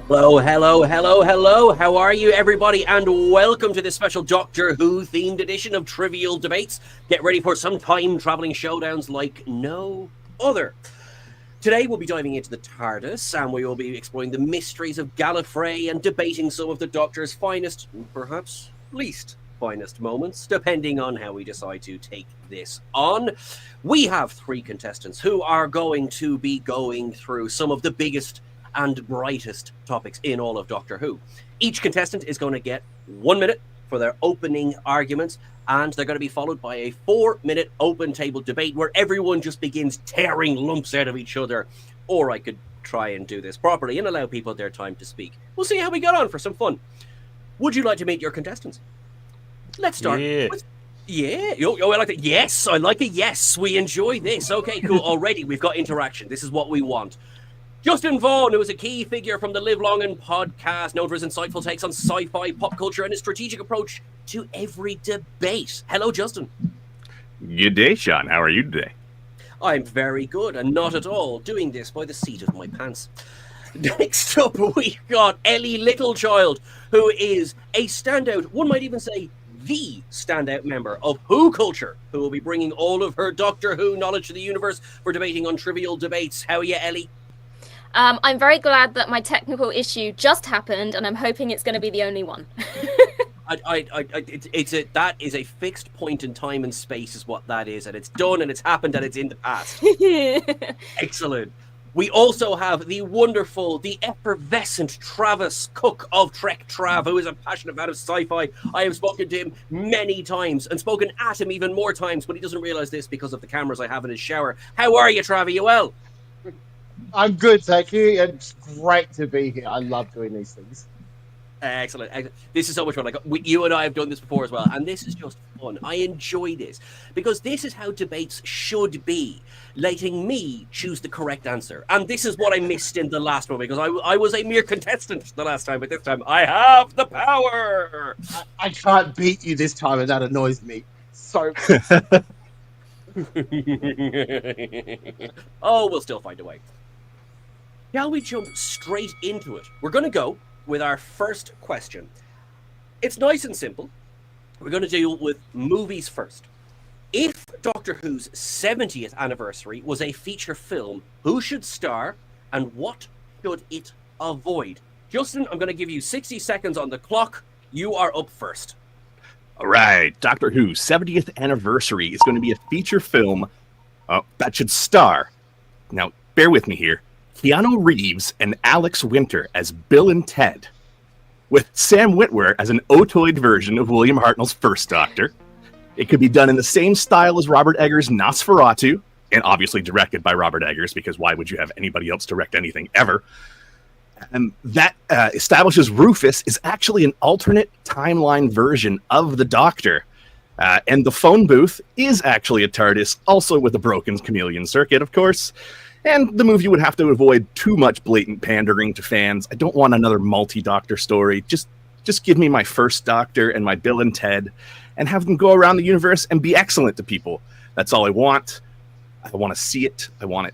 Hello, hello, hello, hello. How are you, everybody? And welcome to this special Doctor Who themed edition of Trivial Debates. Get ready for some time-traveling showdowns like no other. Today we'll be diving into the TARDIS, and we will be exploring the mysteries of Gallifrey and debating some of the Doctor's finest, perhaps least finest moments, depending on how we decide to take this on. We have three contestants who are going to be going through some of the biggest and brightest topics in all of Doctor Who. Each contestant is going to get 1 minute for their opening arguments, and they're going to be followed by a 4-minute open table debate where everyone just begins tearing lumps out of each other. Or I could try and do this properly and allow people their time to speak. We'll see how we get on for some fun. Would you like to meet your contestants? Let's start with... Yeah, I like that. Yes, I like it. Yes, we enjoy this. Okay, cool. Already we've got interaction. This is what we want. Justin Vaughan, who is a key figure from the Live Long and podcast, known for his insightful takes on sci-fi, pop culture, and his strategic approach to every debate. Hello, Justin. Good day, Sean. How are you today? I'm very good, and not at all doing this by the seat of my pants. Next up, we've got Ellie Littlechild, who is a standout, one might even say the standout member of Who Culture, who will be bringing all of her Doctor Who knowledge to the universe for debating on Trivial Debates. How are you, Ellie? I'm very glad that my technical issue just happened, and I'm hoping it's going to be the only one. That is a fixed point in time and space is what that is, and it's done, and it's happened, and it's in the past. Excellent. We also have the wonderful, the effervescent Travis Cook of Trek Trav, who is a passionate fan of sci-fi. I have spoken to him many times, and spoken at him even more times, but he doesn't realize this because of the cameras I have in his shower. How are you, Trav? Are you well? I'm good, thank you. It's great to be here. I love doing these things. Excellent. This is so much fun. You and I have done this before as well, and this is just fun. I enjoy this because this is how debates should be, letting me choose the correct answer. And this is what I missed in the last one because I was a mere contestant the last time, but this time I have the power. I can't beat you this time, and that annoys me so much. Oh, we'll still find a way. Shall we jump straight into it? We're going to go with our first question. It's nice and simple. We're going to deal with movies first. If Doctor Who's 70th anniversary was a feature film, who should star and what should it avoid? Justin, I'm going to give you 60 seconds on the clock. You are up first. All right. Doctor Who's 70th anniversary is going to be a feature film that should star. Now, bear with me here. Keanu Reeves and Alex Winter as Bill and Ted, with Sam Witwer as an otoid version of William Hartnell's first Doctor. It could be done in the same style as Robert Eggers' Nosferatu, and obviously directed by Robert Eggers, because why would you have anybody else direct anything ever? And that establishes Rufus is actually an alternate timeline version of the Doctor. And the phone booth is actually a TARDIS, also with a broken chameleon circuit, of course. And the movie would have to avoid too much blatant pandering to fans. I don't want another multi-Doctor story. Just give me my first Doctor and my Bill and Ted, and have them go around the universe and be excellent to people. That's all I want. I want to see it. I want it.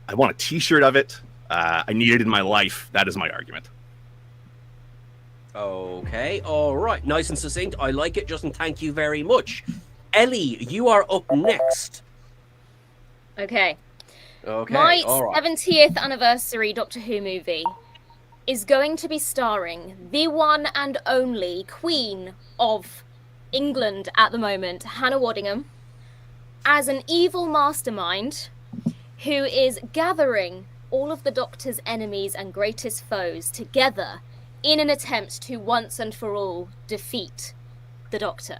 I want a T-shirt of it. I need it in my life. That is my argument. Okay, all right. Nice and succinct. I like it, Justin. Thank you very much. Ellie, you are up next. Okay. Okay, My all right. 70th anniversary Doctor Who movie is going to be starring the one and only Queen of England at the moment, Hannah Waddingham, as an evil mastermind who is gathering all of the Doctor's enemies and greatest foes together in an attempt to once and for all defeat the Doctor.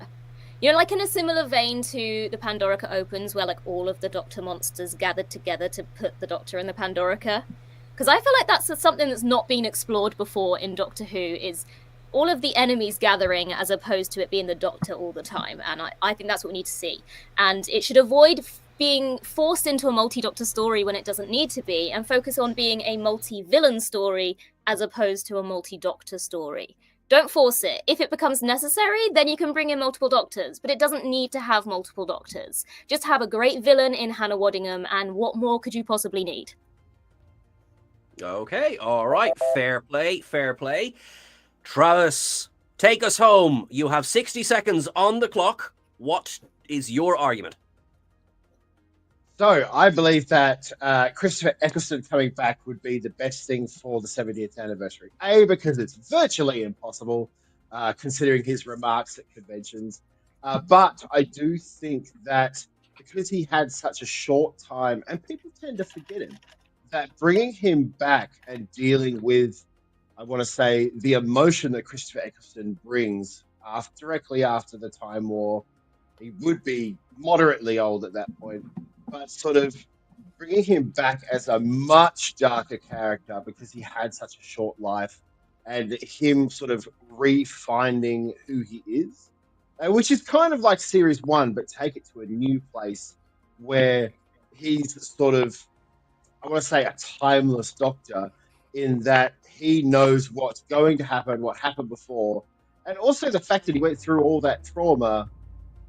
You know, like in a similar vein to the Pandorica Opens, where like all of the Doctor monsters gathered together to put the Doctor in the Pandorica. Because I feel like that's something that's not been explored before in Doctor Who, is all of the enemies gathering as opposed to it being the Doctor all the time. And I think that's what we need to see. And it should avoid being forced into a multi-Doctor story when it doesn't need to be, and focus on being a multi-villain story as opposed to a multi-Doctor story. Don't force it. If it becomes necessary, then you can bring in multiple Doctors, but it doesn't need to have multiple Doctors. Just have a great villain in Hannah Waddingham, and what more could you possibly need? Okay, all right. Fair play, fair play. Travis, take us home. You have 60 seconds on the clock. What is your argument? So I believe that Christopher Eccleston coming back would be the best thing for the 70th anniversary. A, because it's virtually impossible, considering his remarks at conventions. But I do think that because he had such a short time, and people tend to forget him, that bringing him back and dealing with, I want to say, the emotion that Christopher Eccleston brings directly after the Time War, he would be moderately old at that point, but sort of bringing him back as a much darker character because he had such a short life, and him sort of refinding who he is, which is kind of like Series 1, but take it to a new place where he's sort of, I want to say, a timeless Doctor in that he knows what's going to happen, what happened before, and also the fact that he went through all that trauma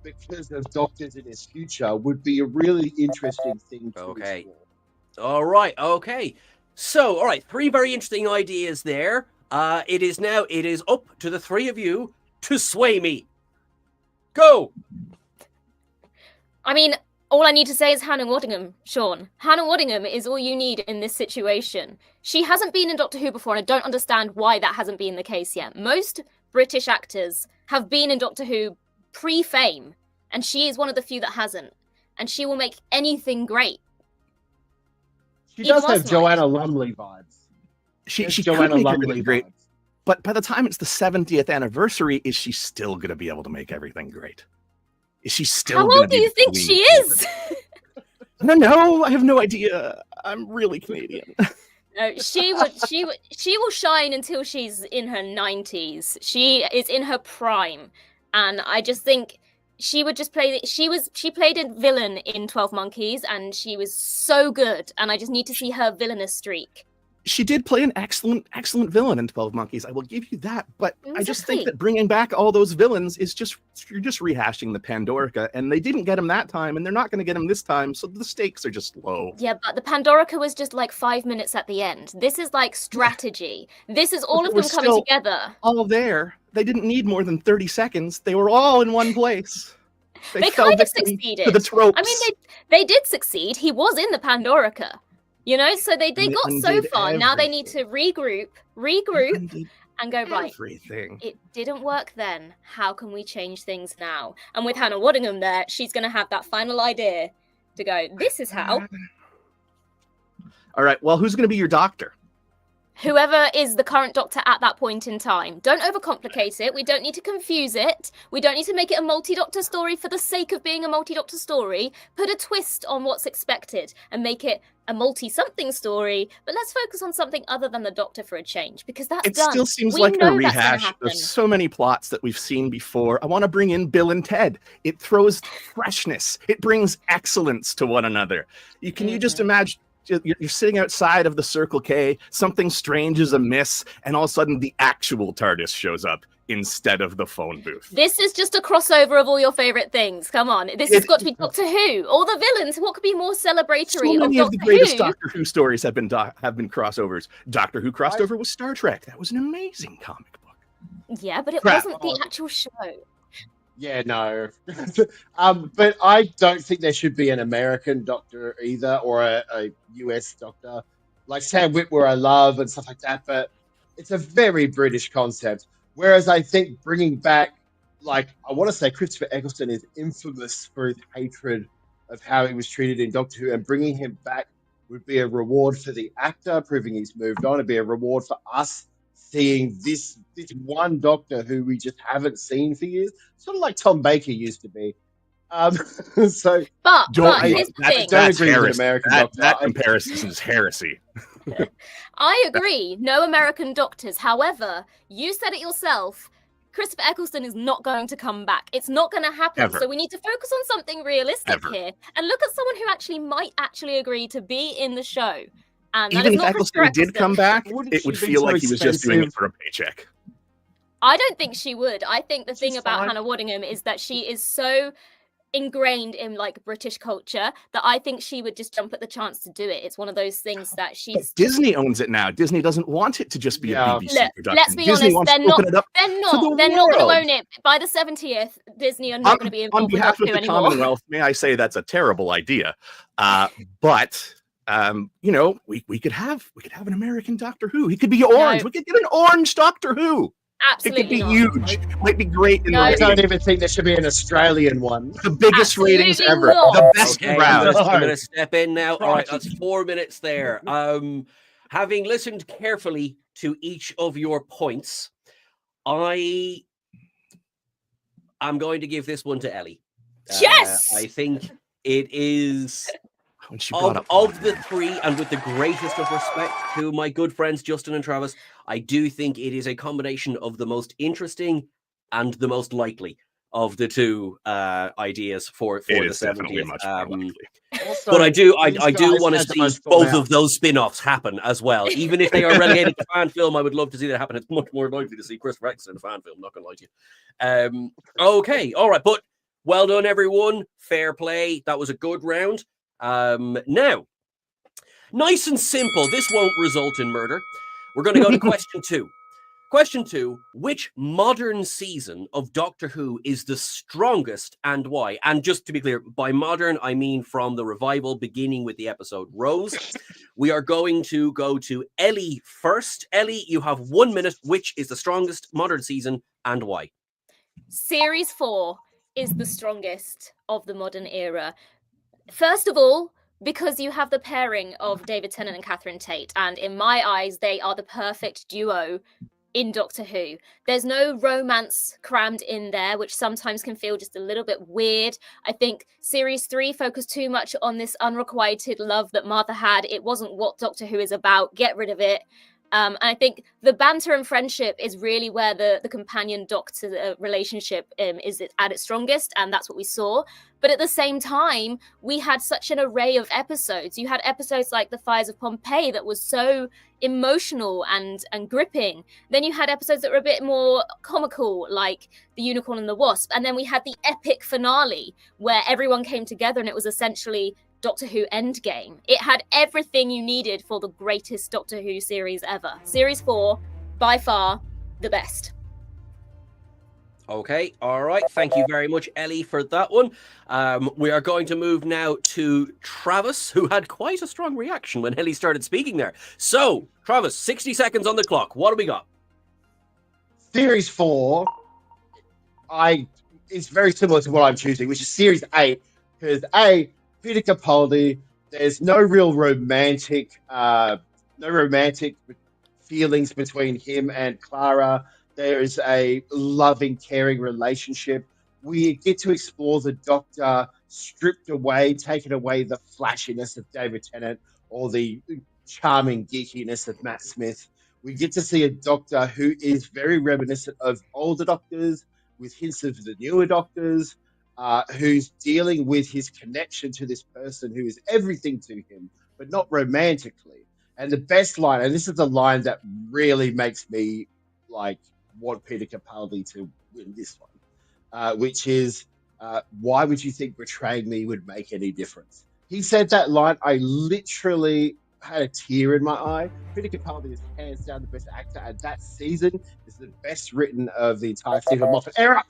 because of Doctors in his future would be a really interesting thing to explore. All right, okay. So, all right, 3 very interesting ideas there. It is up to the 3 of you to sway me. Go! I mean, all I need to say is Hannah Waddingham, Sean. Hannah Waddingham is all you need in this situation. She hasn't been in Doctor Who before, and I don't understand why that hasn't been the case yet. Most British actors have been in Doctor Who pre-fame, and she is one of the few that hasn't. And she will make anything great. She does have Joanna Lumley vibes. She could make everything great. But by the time it's the 70th anniversary, is she still going to be able to make everything great? Is she still? How old do you think she is? I don't know. I have no idea. I'm really Canadian. No, she will shine until she's in her 90s. She is in her prime, and I just think she would just play. She played a villain in 12 Monkeys, and she was so good. And I just need to see her villainous streak. She did play an excellent villain in 12 Monkeys. I will give you that. But Exactly. I just think that bringing back all those villains is you're just rehashing the Pandorica, and they didn't get him that time, and they're not going to get him this time, so the stakes are just low. Yeah, but the Pandorica was just like 5 minutes at the end. This is like strategy. This is all of them coming together. All there. They didn't need more than 30 seconds. They were all in one place. They kind of succeeded. To the tropes. I mean, they did succeed. He was in the Pandorica. You know, so they got so far. Now they need to regroup, and go, right, it didn't work then. How can we change things now? And with Hannah Waddingham there, she's going to have that final idea to go, this is how. All right, well, who's going to be your doctor? Whoever is the current Doctor at that point in time. Don't overcomplicate it. We don't need to confuse it. We don't need to make it a multi-Doctor story for the sake of being a multi-Doctor story. Put a twist on what's expected and make it a multi-something story, but let's focus on something other than the Doctor for a change, because that's done. It still seems like a rehash of so many plots that we've seen before. I want to bring in Bill and Ted. It throws freshness. It brings excellence to one another. You just imagine you're sitting outside of the Circle K, something strange is amiss, and all of a sudden the actual TARDIS shows up instead of the phone booth. This is just a crossover of all your favorite things. Come on, this has got to be Doctor Who. All the villains. What could be more celebratory? So many of the greatest Doctor Who stories have been crossovers. Doctor Who crossed over with Star Trek. That was an amazing comic book. Yeah, but it wasn't the actual show. Yeah, no. But I don't think there should be an American Doctor either, or a US Doctor. Like Sam Witwer I love and stuff like that, but it's a very British concept. Whereas I think bringing back, like, I want to say Christopher Eccleston is infamous for his hatred of how he was treated in Doctor Who, and bringing him back would be a reward for the actor, proving he's moved on. It'd be a reward for us seeing this one Doctor who we just haven't seen for years, sort of like Tom Baker used to be. But here's the thing. Don't agree with American Doctor. That comparison is heresy. I agree. No American Doctors. However, you said it yourself. Christopher Eccleston is not going to come back. It's not going to happen. Ever. So we need to focus on something realistic here and look at someone who might agree to be in the show. And even if Eccleston did come back, it would feel like he was just doing it for a paycheck. I don't think she would. I think the thing about Hannah Waddingham is that she is so ingrained in like British culture that I think she would just jump at the chance to do it. It's one of those things that she's Disney owns it now. Disney doesn't want it to just be a BBC Look, production. let's be Disney honest, wants they're to not open it up they're to not the they're not going world. to own it. By the 70th, Disney are not going to be On involved with behalf of Doctor Who the anymore. Commonwealth, may I say that's a terrible idea. But you know, we could have an American Doctor Who. He could be orange. No. We could get an orange Doctor Who. Absolutely It could be not. huge. Might be great in No. I the don't ratings. even think there should be an Australian one. The biggest Absolutely ratings ever. not. The best Okay, crowd. I'm going to step in now. All right, Right. that's 4 minutes there. Having listened carefully to each of your points, I am going to give this one to Ellie. Yes! I think it is When she brought up of the three, and with the greatest of respect to my good friends Justin and Travis, I do think it is a combination of the most interesting and the most likely of the two ideas for it the is definitely 70th. much more likely. Also, But I do these guys want to had the see most both fallout. of those spin-offs happen as well. Even if they are relegated to fan film, I would love to see that happen. It's much more likely to see Chris Rex in a fan film, not gonna lie to you. Okay, all right, but well done, everyone. Fair play. That was a good round. Now, nice and simple. This won't result in murder. We're going to go to question 2. Question 2, which modern season of Doctor Who is the strongest and why? And just to be clear, by modern, I mean from the revival beginning with the episode Rose. We are going to go to Ellie first. Ellie, you have 1 minute. Which is the strongest modern season and why? Series 4 is the strongest of the modern era. First of all, because you have the pairing of David Tennant and Catherine Tate, and in my eyes, they are the perfect duo in Doctor Who. There's no romance crammed in there, which sometimes can feel just a little bit weird. I think Series 3 focused too much on this unrequited love that Martha had. It wasn't what Doctor Who is about. Get rid of it. And I think the banter and friendship is really where the companion-doctor relationship is at its strongest, and that's what we saw. But at the same time, we had such an array of episodes. You had episodes like The Fires of Pompeii that was so emotional and gripping. Then you had episodes that were a bit more comical, like The Unicorn and the Wasp. And then we had the epic finale where everyone came together and it was essentially Doctor Who Endgame. It had everything you needed for the greatest Doctor Who series ever. Series 4, by far, the best. Okay, all right. Thank you very much, Ellie, for that one. We are going to move now to Travis, who had quite a strong reaction when Ellie started speaking there. So, Travis, 60 seconds on the clock. What do we got? Series 4, it's very similar to what I'm choosing, which is Series 8, because Peter Capaldi, there's no real romantic feelings between him and Clara. There is a loving, caring relationship. We get to explore the Doctor stripped away, taken away the flashiness of David Tennant or the charming geekiness of Matt Smith. We get to see a Doctor who is very reminiscent of older Doctors, with hints of the newer Doctors, who's dealing with his connection to this person who is everything to him, but not romantically. And the best line, and this is the line that really makes me want Peter Capaldi to win this one, which is, why would you think betraying me would make any difference? He said that line, I literally had a tear in my eye. Peter Capaldi is hands down the best actor, and that season is the best written of the entire Stephen Moffat era.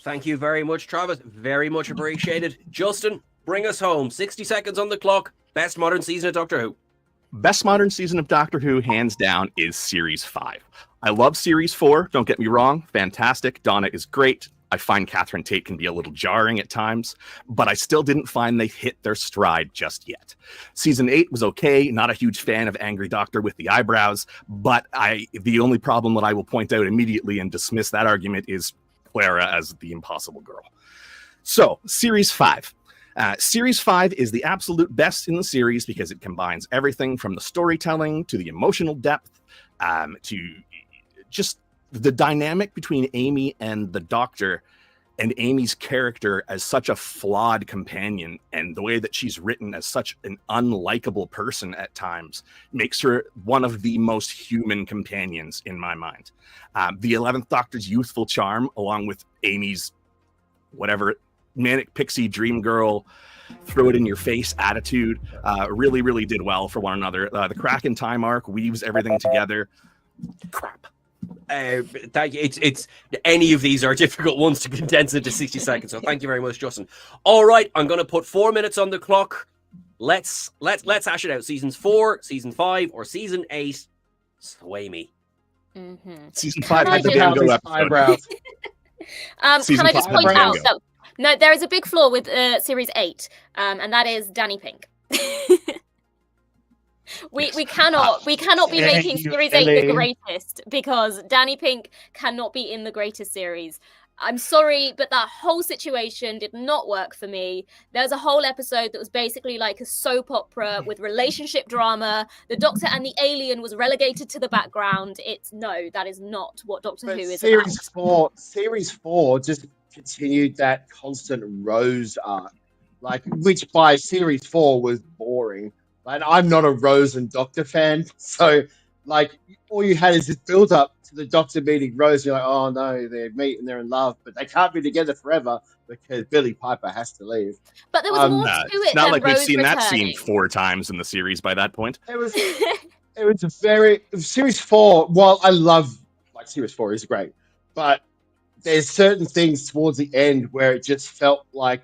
Thank you very much, Travis. Very much appreciated. Justin, bring us home. 60 seconds on the clock. Best modern season of Doctor Who. Best modern season of Doctor Who, hands down, is Series 5. I love Series 4, don't get me wrong. Fantastic. Donna is great. I find Catherine Tate can be a little jarring at times, but I still didn't find they hit their stride just yet. Season 8 was okay. Not a huge fan of Angry Doctor with the eyebrows, but the only problem that I will point out immediately and dismiss that argument is Clara as the impossible girl. So, Series 5. Series 5 is the absolute best in the series because it combines everything from the storytelling to the emotional depth to just the dynamic between Amy and the Doctor, and Amy's character as such a flawed companion, and the way that she's written as such an unlikable person at times makes her one of the most human companions in my mind. The 11th Doctor's youthful charm, along with Amy's whatever manic pixie dream girl, throw it in your face attitude. Really, really did well for one another. The Kraken time arc weaves everything together. Crap. It's any of these are difficult ones to condense into 60 seconds. So thank you very much, Justin. All right, I'm going to put 4 minutes on the clock. Let's hash it out. Seasons 4, season 5, or season 8. Sway me. Mm-hmm. Season 5 Can had the I Van Gogh just- episode. eyebrows. Season Can I just 5 had point Van out Gogh. that no, there is a big flaw with Series 8, and that is Danny Pink. We cannot be making Series 8 the greatest because Danny Pink cannot be in the greatest series. I'm sorry, but that whole situation did not work for me. There's a whole episode that was basically like a soap opera with relationship drama. The Doctor and the alien was relegated to the background. That is not what Doctor Who is about. Series 4 just continued that constant Rose arc, which by Series 4 was boring. And I'm not a Rose and Doctor fan, so all you had is this build up to the Doctor meeting Rose. You're like, oh no, they meet and they're in love, but they can't be together forever because Billy Piper has to leave. But there was more to It's it not than like Rose we've seen that scene returning. 4 times in the series by that point. It was Series 4. While I love Series 4 is great, but there's certain things towards the end where it just felt like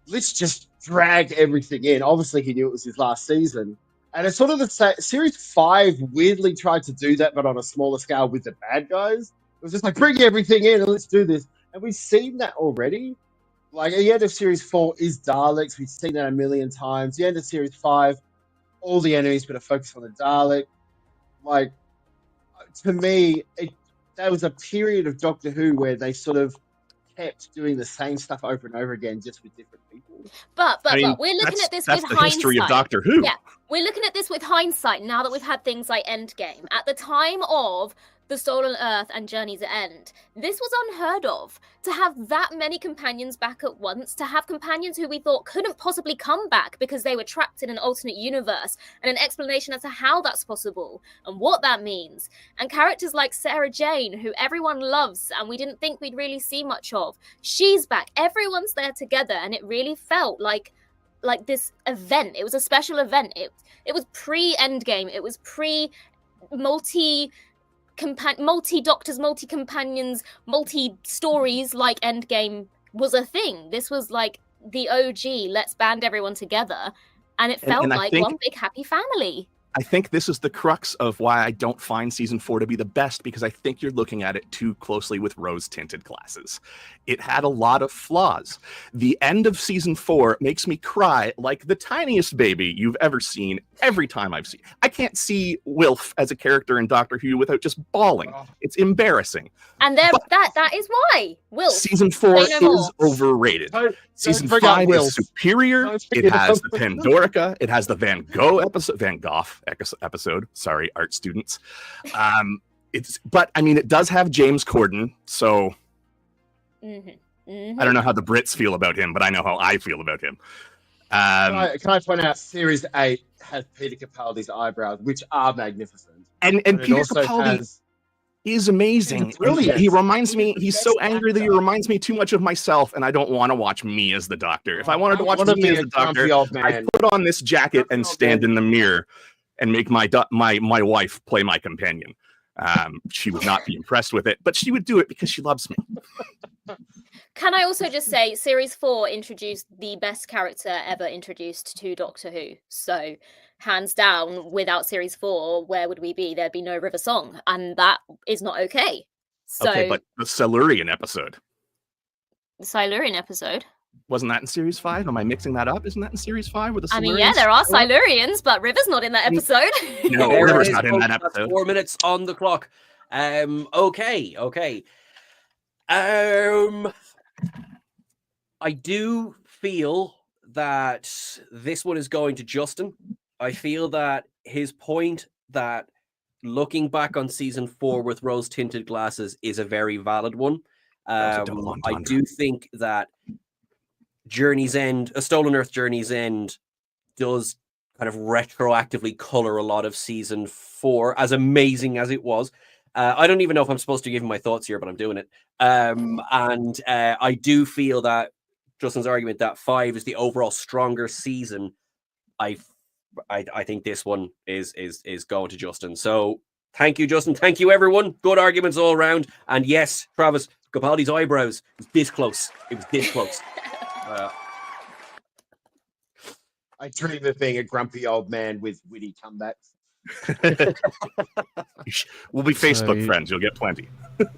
let's just drag everything in. Obviously, he knew it was his last season. And it's sort of the same. Series 5 weirdly tried to do that, but on a smaller scale with the bad guys. It was just like, bring everything in and let's do this. And we've seen that already. At the end of Series 4 is Daleks. We've seen that a million times. The end of Series 5, all the enemies but a focus on the Dalek. To me, that was a period of Doctor Who where they sort of kept doing the same stuff over and over again, just with different people. But we're looking at this with the hindsight. history of Doctor Who. Yeah, we're looking at this with hindsight now that we've had things like Endgame. At the time of The Stolen Earth and Journey's End, this was unheard of. To have that many companions back at once, to have companions who we thought couldn't possibly come back because they were trapped in an alternate universe, and an explanation as to how that's possible and what that means. And characters like Sarah Jane, who everyone loves and we didn't think we'd really see much of. She's back. Everyone's there together, and it really felt like this event. It was a special event. It was pre-Endgame. It was multi-doctors, multi-companions, multi-stories like Endgame was a thing. This was like the OG, let's band everyone together. And it felt like one big happy family. I think this is the crux of why I don't find season 4 to be the best, because I think you're looking at it too closely with rose-tinted glasses. It had a lot of flaws. The end of season 4 makes me cry like the tiniest baby you've ever seen every time I've seen. I can't see Wilf as a character in Doctor Who without just bawling. It's embarrassing. And that is why Wilf. Season 4 is overrated. Season 5 is superior. It has the Pandorica. It has the Van Gogh episode. Sorry, art students. But I mean, it does have James Corden, so I don't know how the Brits feel about him, but I know how I feel about him. Can I point out, Series 8 has Peter Capaldi's eyebrows, which are magnificent, and Peter Capaldi is amazing. He reminds me, he's so angry that he reminds me too much of myself, and I don't want to watch me as the Doctor. If I wanted to watch me as the Doctor, I'd put on this jacket and stand in the mirror and make my wife play my companion. She would not be impressed with it, but she would do it because she loves me. Can I also just say, Series 4 introduced the best character ever introduced to Doctor Who. So, hands down, without Series 4, where would we be? There'd be no River Song, and that is not okay. So, okay, but the Silurian episode. The Silurian episode? Wasn't that in Series 5? Am I mixing that up? Isn't that in Series 5 with the Silurians? I mean, yeah, there are Silurians, but River's not in that episode. No, River's not in that episode. 4 minutes on the clock. Okay. I do feel that this one is going to Justin. I feel that his point that looking back on season 4 with rose-tinted glasses is a very valid one. I do think that Journey's End, A Stolen Earth Journey's End, does kind of retroactively color a lot of season 4, as amazing as it was. I don't even know if I'm supposed to give my thoughts here, but I'm doing it. And I do feel that Justin's argument that 5 is the overall stronger season, I think this one is going to Justin. So thank you, Justin. Thank you, everyone. Good arguments all around. And yes, Travis, Capaldi's eyebrows was this close. It was this close. I dream of being a grumpy old man with witty comebacks. We'll be Facebook friends. You'll get plenty.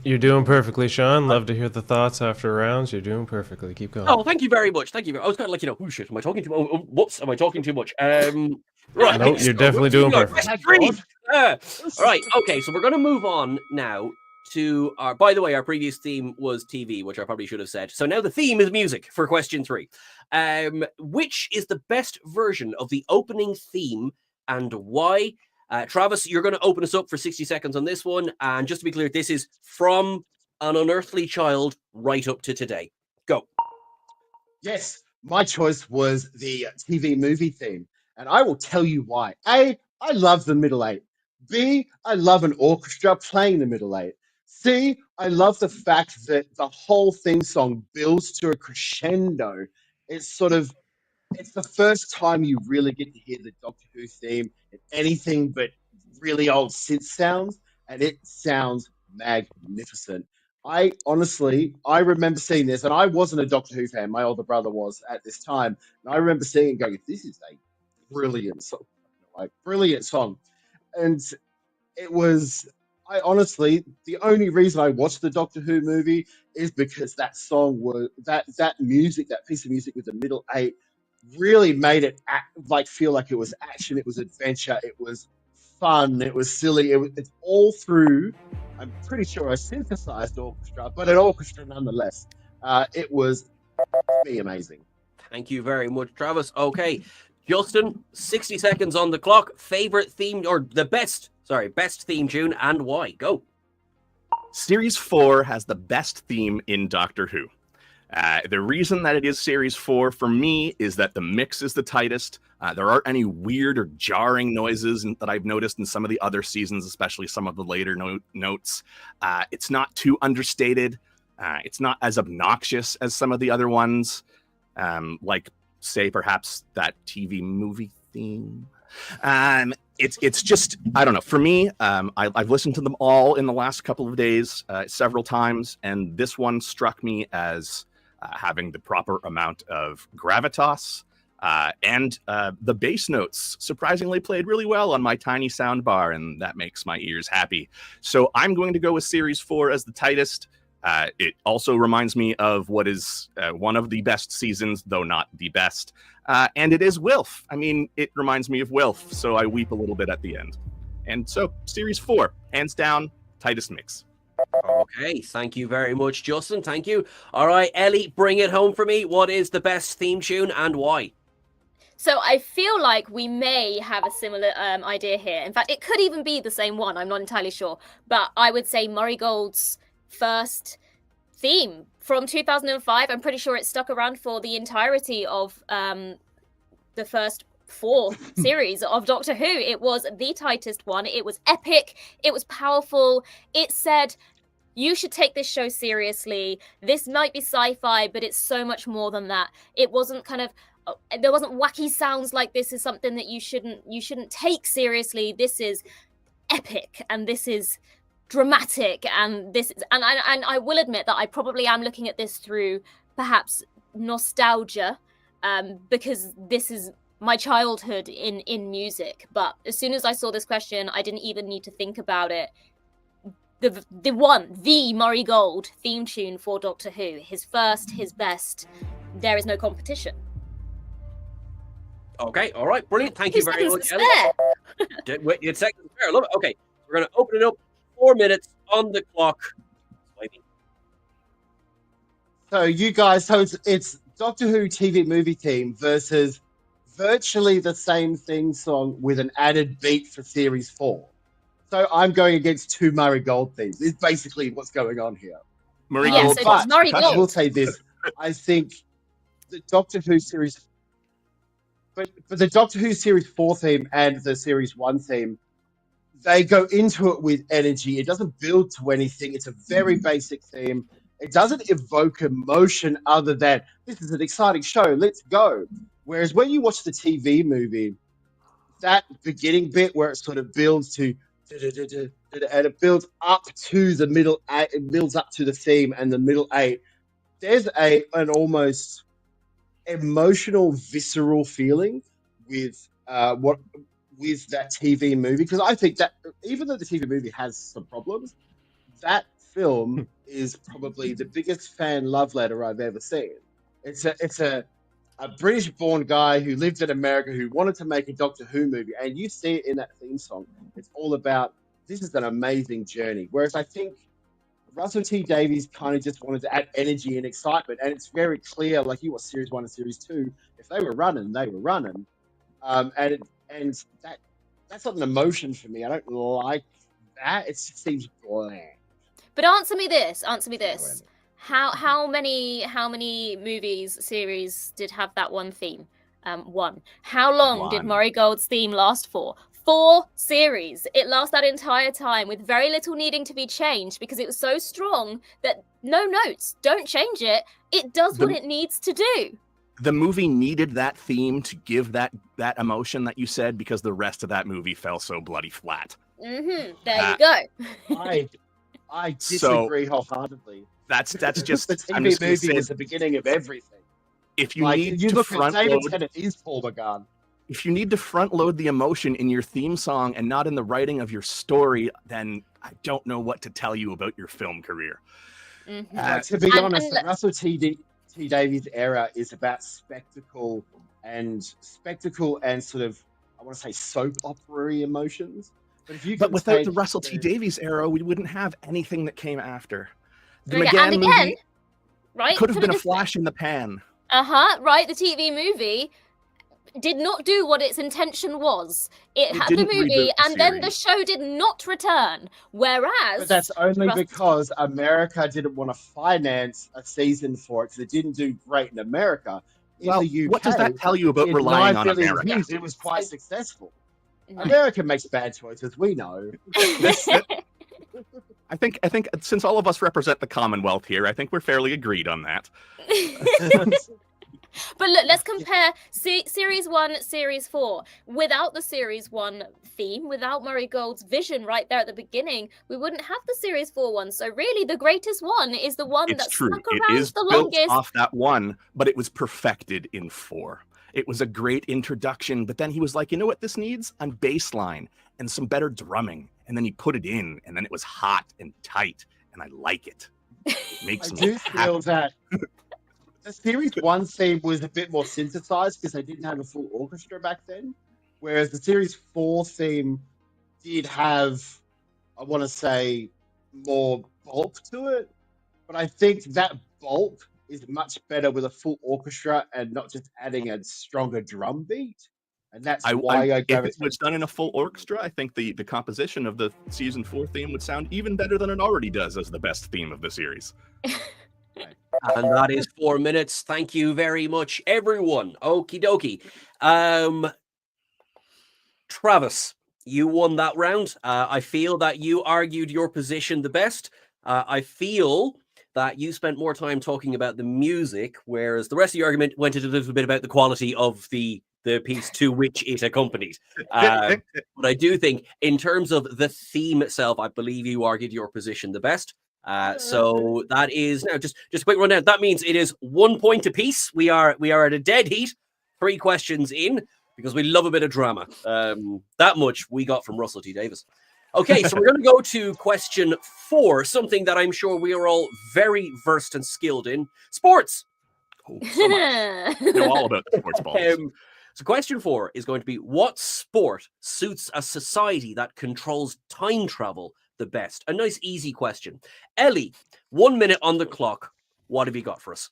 You're doing perfectly, Sean. Love to hear the thoughts after rounds. You're doing perfectly. Keep going. Oh, thank you very much. Thank you. I was kind of like, oh shit, am I talking too much? Oh, whoops, am I talking too much? Right. No, you're definitely doing perfect. All right. Okay, so we're going to move on now to our. By the way, our previous theme was TV, which I probably should have said. So now the theme is music for question 3. Which is the best version of the opening theme and why? Travis, you're going to open us up for 60 seconds on this one. And just to be clear, this is from An Unearthly Child right up to today. Go. Yes, my choice was the TV movie theme. And I will tell you why. A, I love the middle 8. B, I love an orchestra playing the middle 8. C, I love the fact that the whole theme song builds to a crescendo. It's the first time you really get to hear the Doctor Who theme in anything but really old synth sounds, and it sounds magnificent. I remember seeing this, and I wasn't a Doctor Who fan. My older brother was at this time, and I remember seeing it and going, "This is a brilliant song, brilliant song." And it was. The only reason I watched the Doctor Who movie is because that song was that music, that piece of music with the middle 8, really made it feel like it was action, it was adventure, it was fun, it was silly. It's all through. I'm pretty sure a synthesized orchestra, but an orchestra nonetheless. It was amazing. Thank you very much, Travis. Okay, Justin, 60 seconds on the clock. Favorite theme or the best theme tune and why? Go. Series 4 has the best theme in Doctor Who. The reason that it is Series 4 for me is that the mix is the tightest. There aren't any weird or jarring noises that I've noticed in some of the other seasons, especially some of the later notes. It's not too understated. It's not as obnoxious as some of the other ones, like, say, perhaps that TV movie theme. It's just, I don't know. For me, I've listened to them all in the last couple of days, several times, and this one struck me as having the proper amount of gravitas, and the bass notes surprisingly played really well on my tiny sound bar, and that makes my ears happy. So I'm going to go with Series 4 as the tightest. It also reminds me of what is one of the best seasons, though not the best. And it is Wilf. I mean, it reminds me of Wilf, so I weep a little bit at the end. And so, Series 4, hands down, tightest mix. Okay, thank you very much, Justin. Thank you. All right, Ellie, bring it home for me. What is the best theme tune and why? So I feel like we may have a similar idea here. In fact, it could even be the same one. I'm not entirely sure. But I would say Murray Gold's first theme from 2005. I'm pretty sure it stuck around for the entirety of the first 4 series of Doctor Who. It was the tightest one. It was epic. It was powerful. It said, you should take this show seriously. This might be sci-fi, but it's so much more than that. It wasn't there wasn't wacky sounds like this is something that you shouldn't take seriously. This is epic, and this is dramatic, and this is, and I will admit that I probably am looking at this through perhaps nostalgia, because this is my childhood in music. But as soon as I saw this question, I didn't even need to think about it. The Murray Gold theme tune for Doctor Who, his first, his best. There is no competition. Okay, all right, brilliant. Thank you very much, Ellie. Wait, it's seconds spare. I love it. Okay, we're going to open it up. 4 minutes on the clock. So you guys, it's Doctor Who TV movie theme versus virtually the same theme song with an added beat for Series 4. So I'm going against 2 Murray Gold themes. It's basically what's going on here. Murray Gold. So it's Murray Gold. I will say this. I think the Doctor Who series... But the Doctor Who Series 4 theme and the Series 1 theme, they go into it with energy. It doesn't build to anything. It's a very basic theme. It doesn't evoke emotion other than this is an exciting show, let's go. Whereas when you watch the TV movie, that beginning bit where it sort of builds to and it builds up to the middle eight, it builds up to the theme and the middle eight. There's an almost emotional, visceral feeling with with that TV movie, because I think that even though the TV movie has some problems, that film is probably the biggest fan love letter I've ever seen. It's a British-born guy who lived in America who wanted to make a Doctor Who movie, and you see it in that theme song. It's all about this is an amazing journey. Whereas I think Russell T Davies kind of just wanted to add energy and excitement, and it's very clear. Like you watch Series 1 and Series 2, if they were running, they were running, and that's not an emotion for me. I don't like that. It just seems bland. But answer me this. How many movies series did have that one theme? One. How long did Murray Gold's theme last for? 4 series. It lasts that entire time with very little needing to be changed because it was so strong that no notes. Don't change it. It does what it needs to do. The movie needed that theme to give that emotion that you said, because the rest of that movie fell so bloody flat. Mm-hmm. There you go. I disagree wholeheartedly. That's just the TV movie was the beginning of everything. If you need to look front at David load, Tennant is Paul McGann. if you need to front load the emotion in your theme song and not in the writing of your story, then I don't know what to tell you about your film career. Mm-hmm. To be honest, the Russell T Davies era is about spectacle and sort of, I want to say, soap opera emotions. But without the Russell T Davies era, we wouldn't have anything that came after. The and McGann again, movie right? could have been a flash in the pan. Right. The TV movie did not do what its intention was. It had the didn't movie, reboot the and then the series. show did not return. Whereas, But that's only because America didn't want to finance a season for it, because it didn't do great in America. In the UK, what does that tell you about in relying 9 on billion America? views, it was quite successful. America makes bad choices, we know. I think since all of us represent the Commonwealth here, I think we're fairly agreed on that. But look, let's compare Series 1, Series 4. Without the Series 1 theme, without Murray Gold's vision right there at the beginning, we wouldn't have the Series 4 one. So really, the greatest one is the one It's that true. stuck It around is the built longest. off that one, but it was perfected in 4. It was a great introduction, but then he was like, you know what this needs? A bass line and some better drumming. And then he put it in, and then it was hot and tight, and I like it. It makes I me do happy. feel that the Series 1 theme was a bit more synthesized because they didn't have a full orchestra back then. Whereas the Series 4 theme did have, I want to say, more bulk to it. But I think that bulk is much better with a full orchestra and not just adding a stronger drum beat. And that's why I if gravitate. it was done in a full orchestra, I think the composition of the season 4 theme would sound even better than it already does as the best theme of the series. And that is 4 minutes. Thank you very much, everyone. Okie dokie. Travis, you won that round. I feel that you argued your position the best. I feel that you spent more time talking about the music, whereas the rest of the argument went into a little bit about the quality of the piece to which it accompanied. But I do think, in terms of the theme itself, I believe you argued your position the best. So that is now just a quick rundown. That means it is 1 point apiece. We are at a dead heat. 3 questions in, because we love a bit of drama. That much we got from Russell T Davies. Okay, so we're going to go to question 4, something that I'm sure we are all very versed and skilled in: sports. Oh, so much. I know all about the sports balls. So question 4 is going to be, what sport suits a society that controls time travel the best? A nice, easy question. Ellie, 1 minute on the clock. What have you got for us?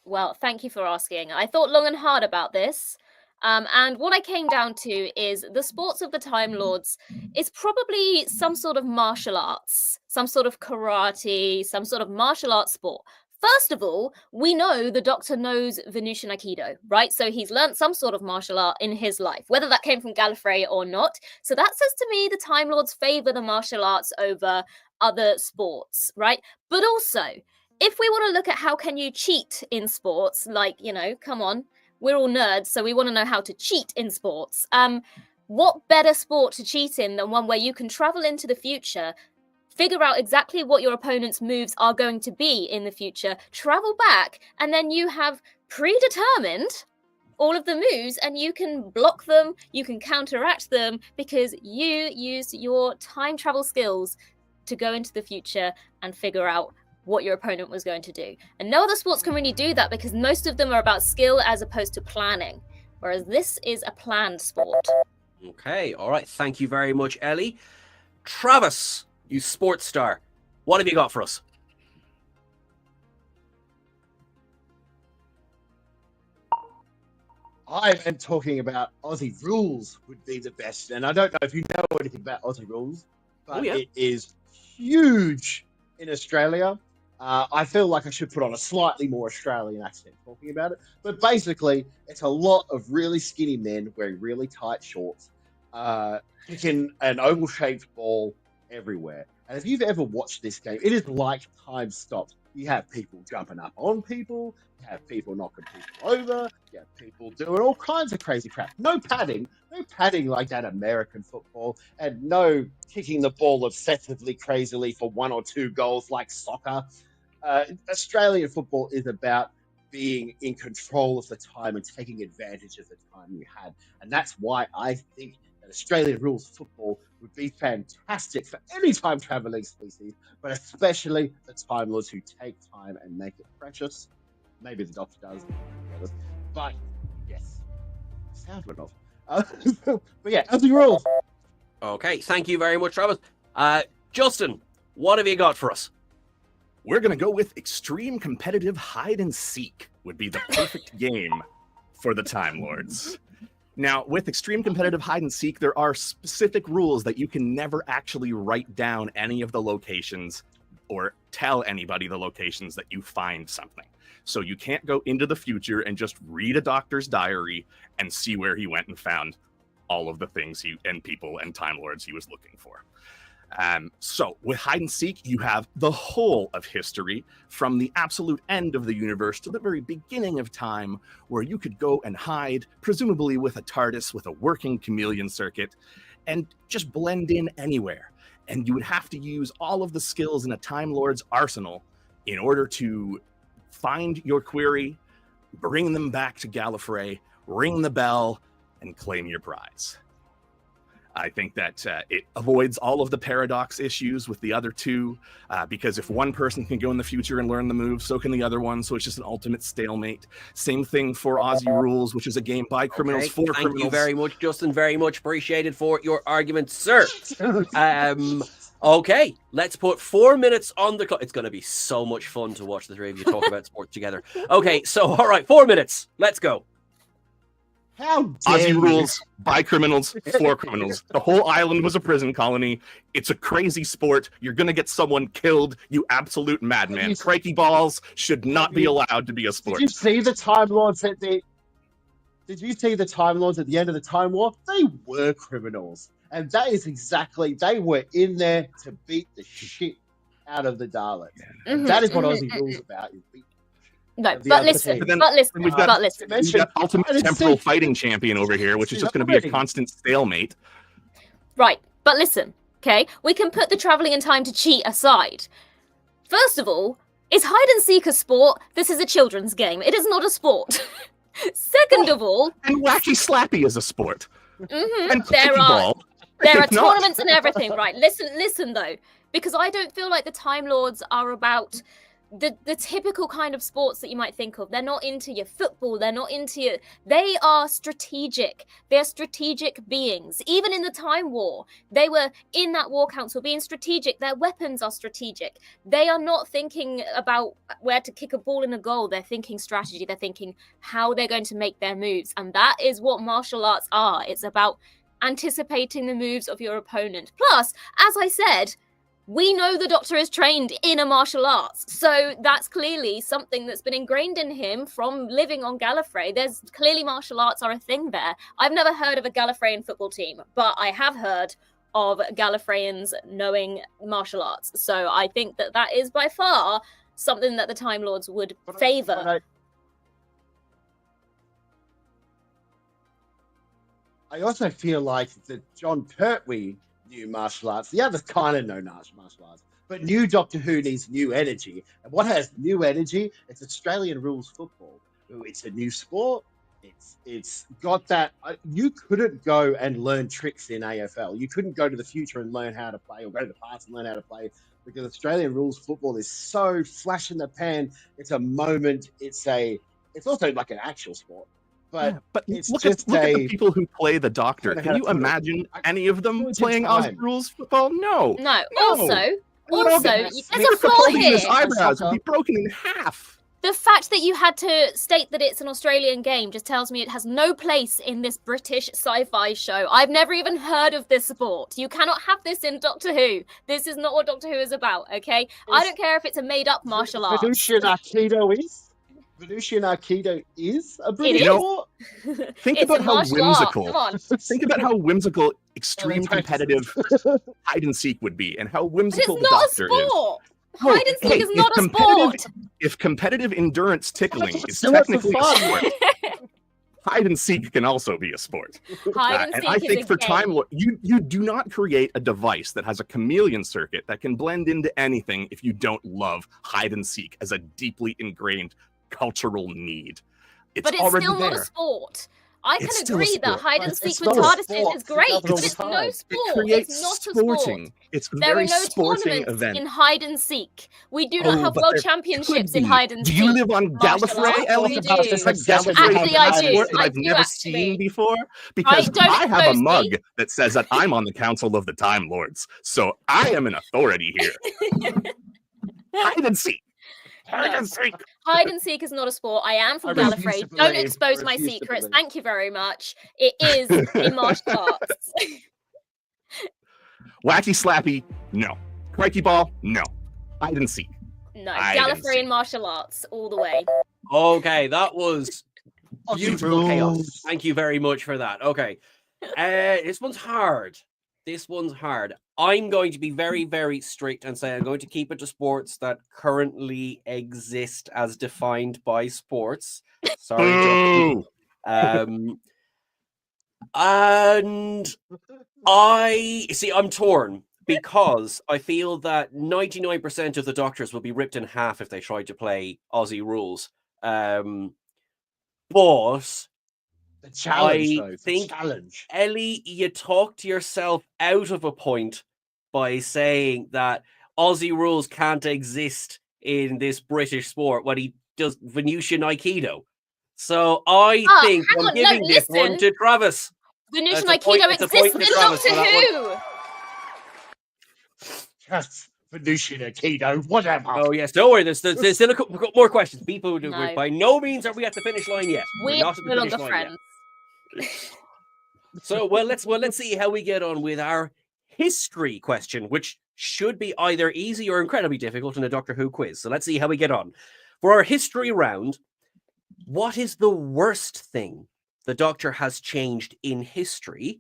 Well, thank you for asking. I thought long and hard about this. And what I came down to is the sports of the Time Lords is probably some sort of martial arts, some sort of karate, some sort of martial arts sport. First of all, we know the Doctor knows Venusian Aikido, right? So he's learned some sort of martial art in his life, whether that came from Gallifrey or not. So that says to me the Time Lords favor the martial arts over other sports, right? But also, if we want to look at how can you cheat in sports, like, come on, we're all nerds, so we want to know how to cheat in sports. What better sport to cheat in than one where you can travel into the future, figure out exactly what your opponent's moves are going to be in the future, travel back, and then you have predetermined all of the moves, and you can block them, you can counteract them, because you use your time travel skills to go into the future and figure out what your opponent was going to do. And no other sports can really do that, because most of them are about skill as opposed to planning, whereas this is a planned sport. Okay, all right. Thank you very much, Ellie. Travis, you sports star, what have you got for us? I am talking about Aussie rules would be the best. And I don't know if you know anything about Aussie rules, but it is huge in Australia. I feel like I should put on a slightly more Australian accent talking about it. But basically, it's a lot of really skinny men wearing really tight shorts, kicking an oval-shaped ball everywhere. And if you've ever watched this game, it is like time stopped. You have people jumping up on people, you have people knocking people over, you have people doing all kinds of crazy crap. No padding like that American football, and no kicking the ball obsessively crazily for 1 or 2 goals like soccer. Australian football is about being in control of the time and taking advantage of the time you had. And that's why I think that Australian rules football would be fantastic for any time traveling species, but especially the Time Lords who take time and make it precious. Maybe the Doctor does, but yes, sound went off. But yeah, Aussie rules. Okay, thank you very much, Travis. Justin, what have you got for us? We're going to go with extreme competitive hide and seek would be the perfect game for the Time Lords. Now, with extreme competitive hide and seek, there are specific rules that you can never actually write down any of the locations or tell anybody the locations that you find something. So you can't go into the future and just read a doctor's diary and see where he went and found all of the things and people and Time Lords he was looking for. So with hide and seek, you have the whole of history from the absolute end of the universe to the very beginning of time, where you could go and hide, presumably with a TARDIS with a working chameleon circuit, and just blend in anywhere. And you would have to use all of the skills in a Time Lord's arsenal in order to find your query, bring them back to Gallifrey, ring the bell, and claim your prize. I think that it avoids all of the paradox issues with the other two, because if one person can go in the future and learn the move, so can the other one, so it's just an ultimate stalemate. Same thing for Aussie Rules, which is a game by criminals for criminals. Thank you very much, Justin. Very much appreciated for your argument, sir. Okay, let's put 4 minutes on the clock. It's going to be so much fun to watch the three of you talk about sports together. Okay, so, all right, 4 minutes. Let's go. How dare Aussie you? Rules by criminals for criminals. The whole island was a prison colony. It's a crazy sport. You're going to get someone killed, you absolute madman. Crikey balls should not be allowed to be a sport. Did you see the Time Lords at the... Did you see the Time Lords at the end of the Time War? They were criminals. And that is exactly... They were in there to beat the shit out of the Daleks. Mm-hmm, that is what Aussie Rules about. Is beat No, but listen, We've but got listen. ultimate temporal fighting champion over here, which is just going to be a constant stalemate. Right, but listen, okay? We can put the travelling in time to cheat aside. First of all, is hide and seek a sport? This is a children's game. It is not a sport. Second of all... And wacky slappy is a sport. And there are not. tournaments and everything. Right, listen though. Because I don't feel like the Time Lords are about... The typical kind of sports that you might think of. They're not into your football. They're not into your... They are strategic. They're strategic beings. Even in the Time War, they were in that war council being strategic. Their weapons are strategic. They are not thinking about where to kick a ball in a goal. They're thinking strategy. They're thinking how they're going to make their moves. And that is what martial arts are. It's about anticipating the moves of your opponent. Plus, as I said... We know the Doctor is trained in a martial arts, so that's clearly something that's been ingrained in him from living on Gallifrey. There's clearly martial arts are a thing there. I've never heard of a Gallifreyan football team, but I have heard of Gallifreyans knowing martial arts. So I think that is by far something that the Time Lords would But favor. I also feel like that John Pertwee knew martial arts. The others kind of know martial arts. But new Doctor Who needs new energy. And what has new energy? It's Australian rules football. It's a new sport. It's got that. You couldn't go and learn tricks in AFL. You couldn't go to the future and learn how to play, or go to the past and learn how to play, because Australian rules football is so flash in the pan. It's a moment. It's also like an actual sport. But it's look just at the people who play the Doctor. Can you imagine any of them playing Aussie rules football? No. No. No. Also, there's a flaw here. His eyebrows would be broken in half. The fact that you had to state that it's an Australian game just tells me it has no place in this British sci-fi show. I've never even heard of this sport. You cannot have this in Doctor Who. This is not what Doctor Who is about, okay? I don't care if it's a made-up martial arts. Venusian Aikido is a British sport. Think about how whimsical. Think about how whimsical extreme competitive hide and seek would be, and how whimsical the Doctor is. Hide and seek is not a sport. If competitive endurance tickling is technically a sport, hide and seek can also be a sport. Hide and seek I think is for a game. Time Lord, you do not create a device that has a chameleon circuit that can blend into anything if you don't love hide and seek as a deeply ingrained cultural need. But it's already still there. not a sport. I can It's still a agree that sport. hide and It's seek not with a TARDIS sport. is great, It but happens it's all the no time. sport. It creates It's not a sporting. sport. It's a There are very no sporting tournaments event. in hide and seek. We do not have but world there championships could in be. hide and Do seek. you live on martial Gallifrey, arts. Ellie? We do. Gallifrey Actually, I has a do. sport that I I've do, never actually. seen before, because don't I have a expose mug me. that says that I'm on the Council of the Time Lords, so I am an authority here. Hide and seek. Hide and seek. Hide and seek is not a sport. I am from I refuse Gallifrey. to Don't believe. expose I my refuse to secrets. believe. Thank you very much. It is a martial arts. Wacky slappy, no. Crikey ball, no. Hide and seek. No, Hide and Gallifrey and martial arts all the way. Okay, that was Aussie beautiful chaos. rules. Thank you very much for that. Okay. This one's hard. This one's hard. I'm going to be very, very strict and say I'm going to keep it to sports that currently exist as defined by sports. Sorry, Boo! Justin. And I'm torn because I feel that 99% of the Doctors will be ripped in half if they tried to play Aussie rules. But The challenge, I though. The think- challenge. Ellie, you talked yourself out of a point by saying that Aussie rules can't exist in this British sport when he does Venusian Aikido. So I think hang I'm on, no, giving this one listen. to Travis. Venusian That's a point- Aikido that's a point exists to in Travis Doctor for that Who. Yes, Venusian Aikido, whatever. Oh yes, don't worry. There's still a couple more questions. People do. No. By no means are we at the finish line yet. We're We not are at the no finish longer line yet. friends. So let's see how we get on with our history question, which should be either easy or incredibly difficult in a Doctor Who quiz. So let's see how we get on. For our history round, what is the worst thing the Doctor has changed in history?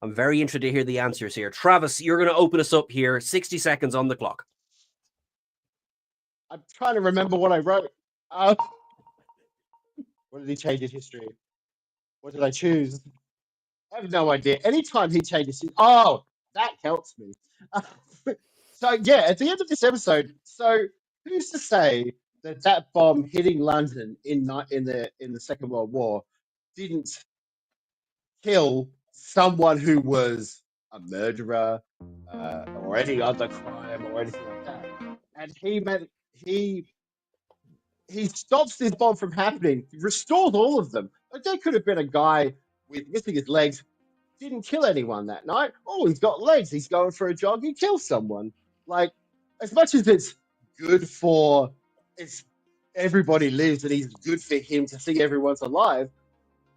I'm very interested to hear the answers here. Travis, you're going to open us up here. 60 seconds on the clock. I'm trying to remember what I wrote. What did he change in history? What did I choose? I have no idea. Anytime he changes, oh, that helps me. So yeah, at the end of this episode, so who's to say that that bomb hitting London in the Second World War didn't kill someone who was a murderer or any other crime or anything like that? And he stops this bomb from happening, restores all of them. Like, there could have been a guy with missing his legs, didn't kill anyone that night. Oh, he's got legs. He's going for a jog. He kills someone. Like, as much as it's good for everybody lives and it's good for him to see everyone's alive,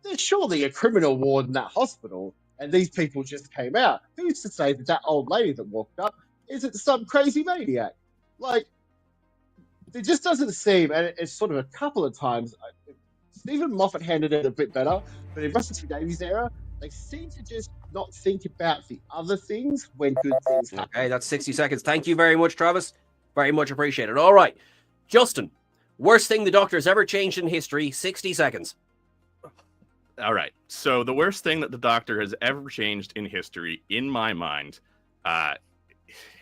there's surely a criminal ward in that hospital, and these people just came out. Who's to say that that old lady that walked up isn't some crazy maniac? Like, it just doesn't seem, and it's sort of a couple of times, Stephen Moffat handled it a bit better, but in Russell T Davies' era, they seem to just not think about the other things when good things happen. Okay, that's 60 seconds. Thank you very much, Travis. Very much appreciated. All right. Justin, worst thing the Doctor's ever changed in history, 60 seconds. All right. So the worst thing that the Doctor has ever changed in history, in my mind,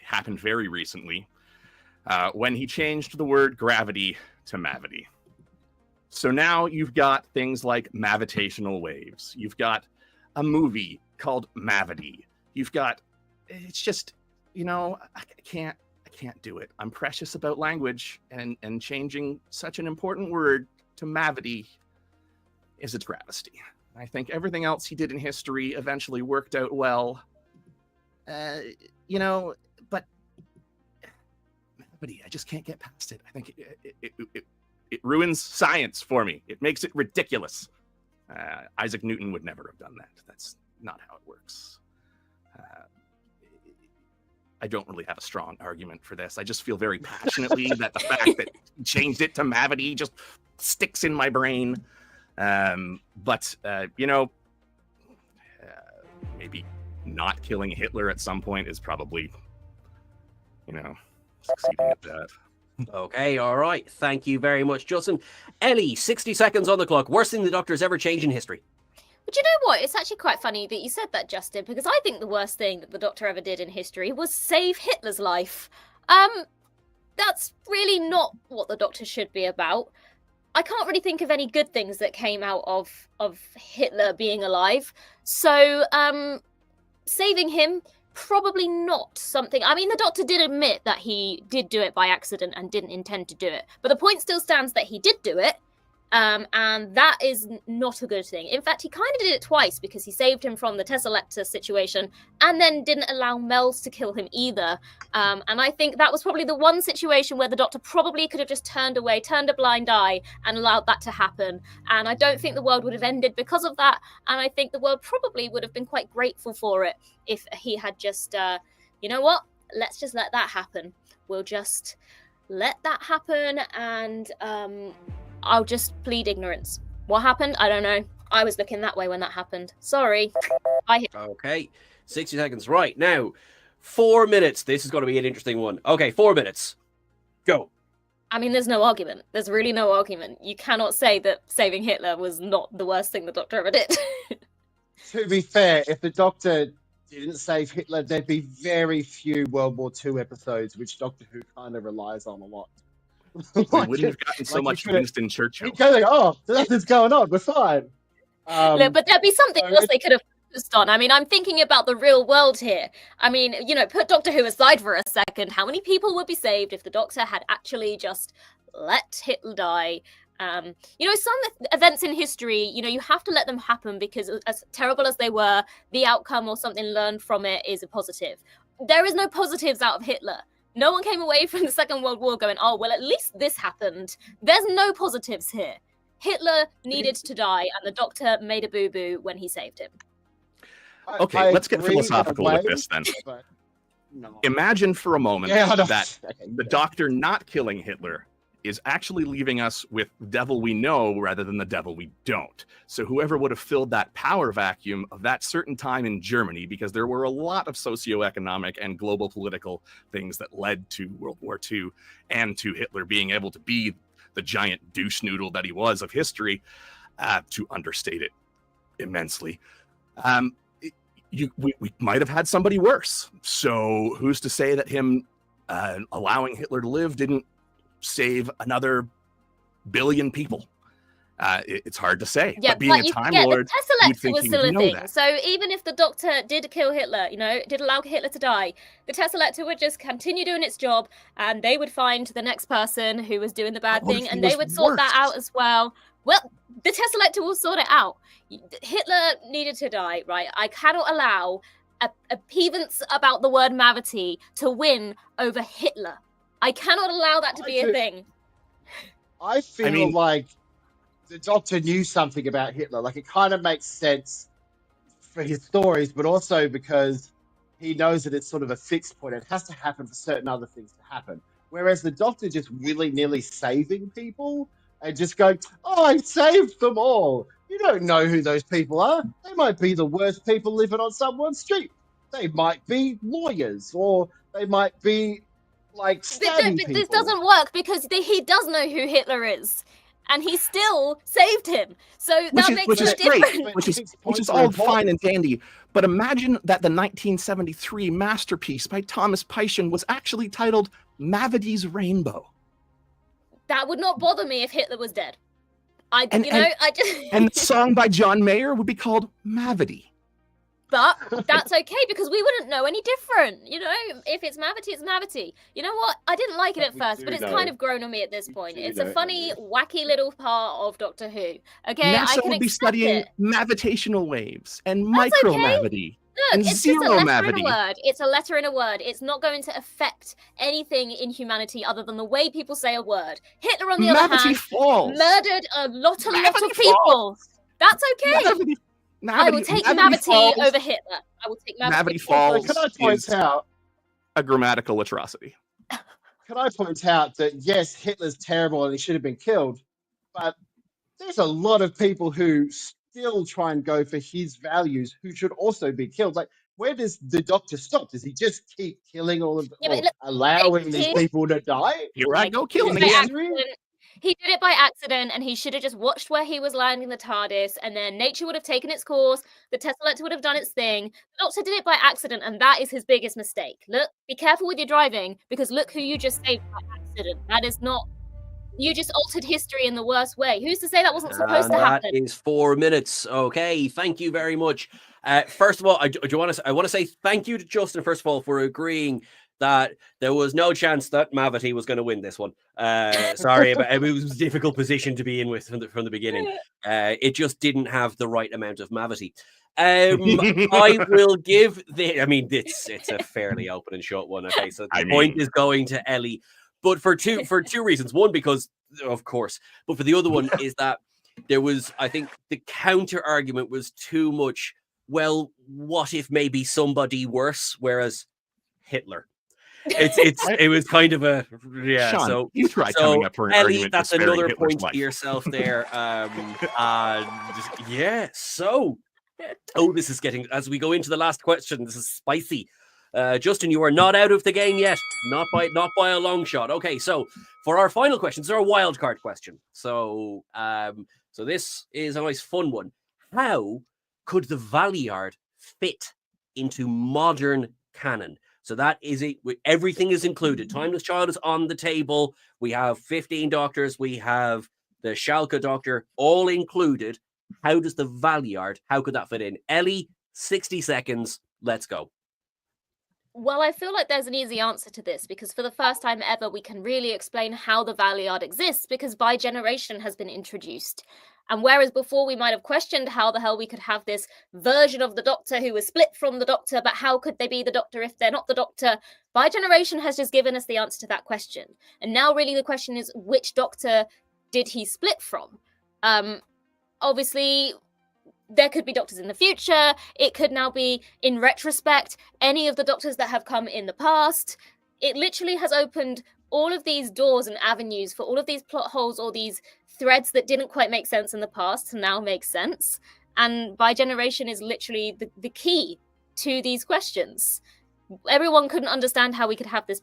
happened very recently when he changed the word gravity to mavity. So now you've got things like mavitational waves. You've got a movie called Mavity. You've got, it's just, I can't do it. I'm precious about language, and changing such an important word to mavity is a travesty. I think everything else he did in history eventually worked out well. But mavity, I just can't get past it. I think it ruins science for me. It makes it ridiculous. Isaac Newton would never have done that. That's not how it works. I don't really have a strong argument for this. I just feel very passionately that the fact that he changed it to mavity just sticks in my brain. Maybe not killing Hitler at some point is probably, succeeding at that. Okay, all right. Thank you very much, Justin. Ellie, 60 seconds on the clock. Worst thing the Doctor's ever changed in history. But you know what? It's actually quite funny that you said that, Justin, because I think the worst thing that the Doctor ever did in history was save Hitler's life. That's really not what the Doctor should be about. I can't really think of any good things that came out of Hitler being alive. So, saving him, probably not something. I mean, the Doctor did admit that he did do it by accident and didn't intend to do it. But the point still stands that he did do it. And that is not a good thing. In fact, he kind of did it twice, because he saved him from the Tesselector situation and then didn't allow Mel's to kill him either. And I think that was probably the one situation where the Doctor probably could have just turned away, turned a blind eye, and allowed that to happen. And I don't think the world would have ended because of that. And I think the world probably would have been quite grateful for it if he had just, you know what? Let's just let that happen. We'll just let that happen, and I'll just plead ignorance. What happened? I don't know. I was looking that way when that happened. Sorry. Okay, 60 seconds. Right, now, 4 minutes. This is going to be an interesting one. Okay, 4 minutes. Go. I mean, there's no argument. There's really no argument. You cannot say that saving Hitler was not the worst thing the Doctor ever did. To be fair, if the Doctor didn't save Hitler, there'd be very few World War II episodes, which Doctor Who kind of relies on a lot. We wouldn't have gotten so much Winston Churchill. Nothing's going on. We're fine. Look, but there'd be something else they could have focused on. I mean, I'm thinking about the real world here. I mean, put Doctor Who aside for a second. How many people would be saved if the Doctor had actually just let Hitler die? Some events in history, you have to let them happen, because as terrible as they were, the outcome or something learned from it is a positive. There is no positives out of Hitler. No one came away from the Second World War going, oh, well, at least this happened. There's no positives here. Hitler needed to die, and the Doctor made a boo-boo when he saved him. Okay, let's get philosophical with this then. No. Imagine for a moment that the Okay. Doctor not killing Hitler is actually leaving us with the devil we know rather than the devil we don't. So whoever would have filled that power vacuum of that certain time in Germany, because there were a lot of socioeconomic and global political things that led to World War II and to Hitler being able to be the giant douche noodle that he was of history, to understate it immensely. We might have had somebody worse. So who's to say that him allowing Hitler to live didn't save another billion people? It's hard to say. Yeah, but being a Time Lord, the you'd Tesselector think was he still would a know thing. that. So even if the Doctor did kill Hitler, did allow Hitler to die, the Tesselector would just continue doing its job, and they would find the next person who was doing the bad thing, and they would sort that out as well. Well, the Tesselector will sort it out. Hitler needed to die, right? I cannot allow a peevance about the word mavity to win over Hitler. I cannot allow that to be a thing. I feel like the Doctor knew something about Hitler. Like, it kind of makes sense for his stories, but also because he knows that it's sort of a fixed point. It has to happen for certain other things to happen. Whereas the Doctor just willy-nilly saving people and just going, oh, I saved them all. You don't know who those people are. They might be the worst people living on someone's street. They might be lawyers, or they might be like But, stabbing but people. this doesn't work because he does know who Hitler is, and he still saved him. So that makes which no is great, difference. which is all fine and dandy. But imagine that the 1973 masterpiece by Thomas Pynchon was actually titled Mavity's Rainbow. That would not bother me if Hitler was dead. I just. And the song by John Mayer would be called Mavity. But that's okay because we wouldn't know any different. You know, if it's Mavity, it's Mavity. You know what? I didn't like it at first, but it's kind of grown on me at this point. It's a funny, wacky little part of Doctor Who. Okay, I NASA can would be accept studying it. mavitational waves and That's okay. micromavity. Look, and it's just a zero letter in mavity. a word. It's a letter in a word. It's not going to affect anything in humanity other than the way people say a word. Hitler, on the other Mavity hand, falls. murdered a lot of Mavity people. That's okay. Mavity, I will take Mavity Mavity falls. over Hitler. I will take Mavity. Mavity falls. Can I point is out? a grammatical atrocity. Can I point out that yes, Hitler's terrible and he should have been killed, but there's a lot of people who still try and go for his values who should also be killed. Like, where does the Doctor stop? Does he just keep killing all of them, Yeah, but look, allowing these people to die? Here I go killing by again. accident. He did it by accident, and he should have just watched where he was landing the TARDIS, and then nature would have taken its course, the Tesseract would have done its thing. The Doctor did it by accident, and that is his biggest mistake. Look, be careful with your driving, because look who you just saved by accident. That is not... You just altered history in the worst way. Who's to say that wasn't supposed to happen? That is 4 minutes. Okay, thank you very much. First of all, I want to say thank you to Justin, first of all, for agreeing that there was no chance that Mavity was going to win this one. Sorry, but it was a difficult position to be in with from the beginning. It just didn't have the right amount of Mavity. I will give the... I mean, it's a fairly open and short one. Okay, so the point is going to Ellie, but for two reasons. One, because of course, but for the other one is that there was, I think, the counter argument was too much. Well, what if maybe somebody worse? Whereas Hitler. It was kind of a Sean, so you try coming up for an Ellie, argument that's for sparing another Hitler's point life. to yourself there. So this is getting, as we go into the last question, this is spicy. Justin, you are not out of the game yet, not by a long shot. Okay, so for our final question, this is our wild card question. So so this is a nice fun one. How could the Valeyard fit into modern canon? So that is it. Everything is included. Timeless Child is on the table. We have 15 doctors. We have the Schalke Doctor, all included. How does the Valeyard, how could that fit in? Ellie, 60 seconds. Let's go. Well, I feel like there's an easy answer to this because for the first time ever, we can really explain how the Valeyard exists because bi-generation has been introduced. And whereas before we might have questioned how the hell we could have this version of the Doctor who was split from the Doctor, but how could they be the Doctor if they're not the Doctor? Bi-generation has just given us the answer to that question. And now really the question is, which Doctor did he split from? Obviously, there could be Doctors in the future. It could now be, in retrospect, any of the Doctors that have come in the past. It literally has opened all of these doors and avenues for all of these plot holes or these threads that didn't quite make sense in the past to now make sense. And bi-generation is literally the key to these questions. Everyone couldn't understand how we could have this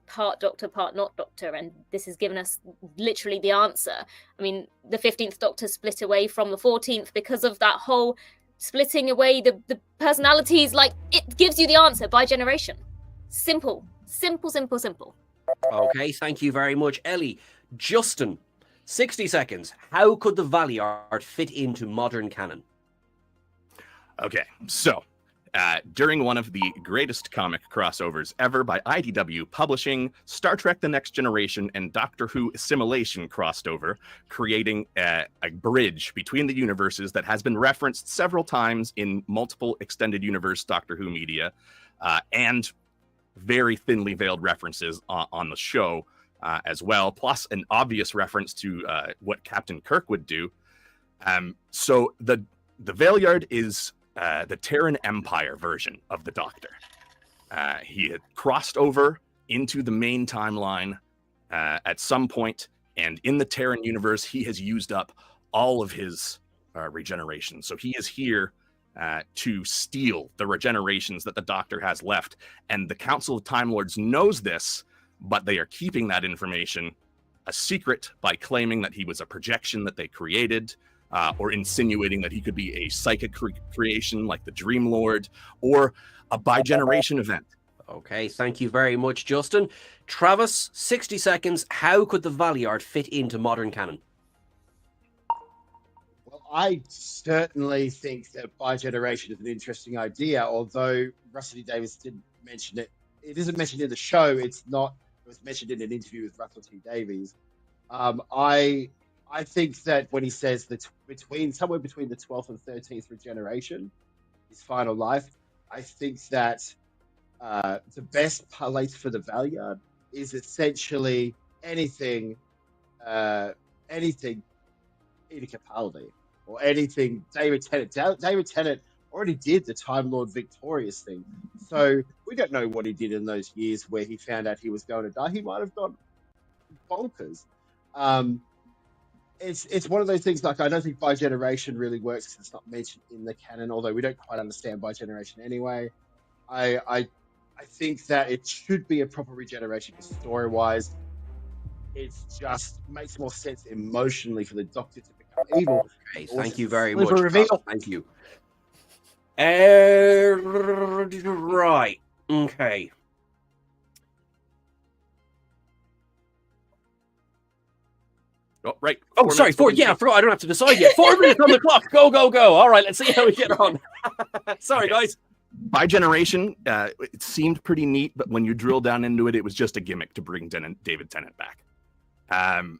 part Doctor, part not Doctor, and this has given us literally the answer. I mean, the 15th Doctor split away from the 14th because of that whole splitting away the personalities. Like, it gives you the answer bi-generation. Simple. Okay, thank you very much, Ellie. Justin, 60 seconds. How could the Valeyard fit into modern canon? Okay, so during one of the greatest comic crossovers ever by IDW Publishing, Star Trek The Next Generation and Doctor Who Assimilation crossed over, creating a bridge between the universes that has been referenced several times in multiple extended universe Doctor Who media, and very thinly veiled references on the show as well, plus an obvious reference to what Captain Kirk would do. So the Valeyard is the Terran Empire version of the Doctor. He had crossed over into the main timeline at some point, and in the Terran universe, he has used up all of his regeneration. So he is here to steal the regenerations that the Doctor has left. And the Council of Time Lords knows this, but they are keeping that information a secret by claiming that he was a projection that they created, or insinuating that he could be a psychic creation like the Dream Lord, or a bi-generation event. Okay, thank you very much, Justin. Travis, 60 seconds. How could the Valeyard fit into modern canon? Well, I certainly think that bi-generation is an interesting idea, although Russell T Davies didn't mention it. It isn't mentioned in the show. It was mentioned in an interview with Russell T Davies. I think that when he says that somewhere between the 12th and 13th regeneration, his final life, I think that the best place for the Valeyard is essentially anything Peter Capaldi or anything David Tennant. David Tennant already did the Time Lord Victorious thing, so we don't know what he did in those years where he found out he was going to die. He might have gone bonkers. It's one of those things, like, I don't think bi-generation really works because it's not mentioned in the canon, although we don't quite understand bi-generation anyway. I think that it should be a proper regeneration because story-wise, it just makes more sense emotionally for the Doctor to become evil. Okay, thank you very much. Thank you. Right. Okay. Oh, right. Oh, sorry. Yeah, I forgot. I don't have to decide yet. 4 minutes on the clock. Go, go, go. All right, let's see how we get on. Sorry, guys. Bi-generation, it seemed pretty neat, but when you drill down into it, it was just a gimmick to bring David Tennant back. And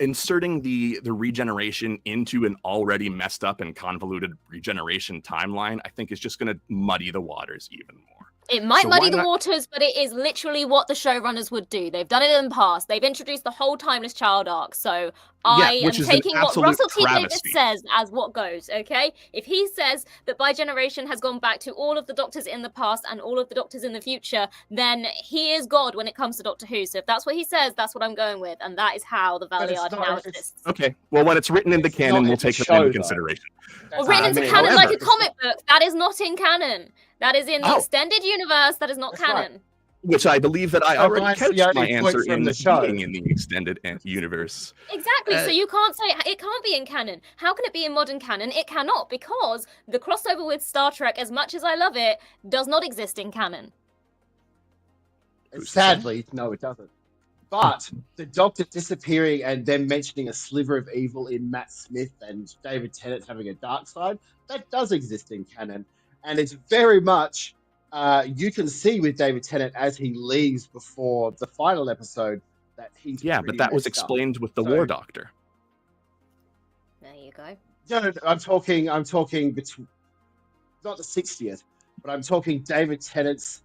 inserting the regeneration into an already messed up and convoluted regeneration timeline, I think is just going to muddy the waters even more. It might muddy the waters, but it is literally what the showrunners would do. They've done it in the past. They've introduced the whole Timeless Child arc. So I am taking what Russell T Davies says as what goes, okay? If he says that bi-generation has gone back to all of the Doctors in the past and all of the Doctors in the future, then he is God when it comes to Doctor Who. So if that's what he says, that's what I'm going with. And that is how the Valeyard now exists. Okay, well, when it's written into canon, we'll take that into consideration. Or written into canon like a comic book. That is not in canon. That is in the extended universe. That is not canon. Right. Which I believe that I already couched my answer in the show. Being in the extended universe. Exactly. So you can't say it can't be in canon. How can it be in modern canon? It cannot, because the crossover with Star Trek, as much as I love it, does not exist in canon. Sadly, no, it doesn't. But the Doctor disappearing and then mentioning a sliver of evil in Matt Smith and David Tennant having a dark side, that does exist in canon. And it's very much, you can see with David Tennant as he leaves before the final episode that he's but that was explained with the War Doctor. There you go. No, I'm talking between, not the 60th, but I'm talking David Tennant's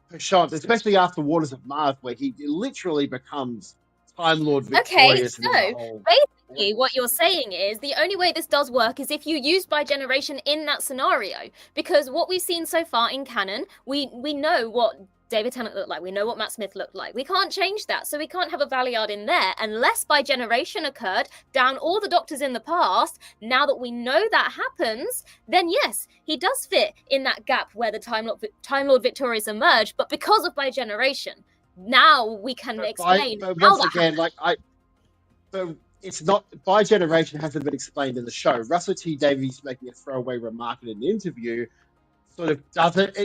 persona, especially after Waters of Mars, where he literally becomes Time Lord Victorious. Okay, so basically what you're saying is the only way this does work is if you use bi-generation in that scenario, because what we've seen so far in canon, we know what David Tennant looked like, we know what Matt Smith looked like. We can't change that, so we can't have a Valeyard in there unless bi-generation occurred down all the Doctors in the past. Now that we know that happens, then yes, he does fit in that gap where the Time Lord Victorious emerged, but because of bi-generation, now we can explain but how once that again, happened. but it's not, bi-generation hasn't been explained in the show. Russell T Davies making a throwaway remark in an interview sort of doesn't.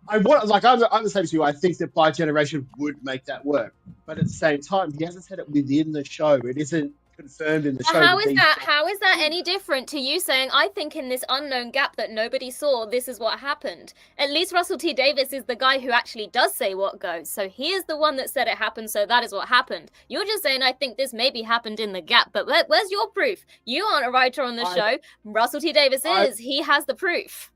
I'm the same as you. I think that bi-generation would make that work, but at the same time, he hasn't said it within the show. It isn't confirmed in the show. How is that any different to you saying, I think in this unknown gap that nobody saw, this is what happened? At least Russell T Davies is the guy who actually does say what goes. So he is the one that said it happened, so that is what happened. You're just saying, I think this maybe happened in the gap, but where's your proof? You aren't a writer on the show. Russell T Davies is. He has the proof.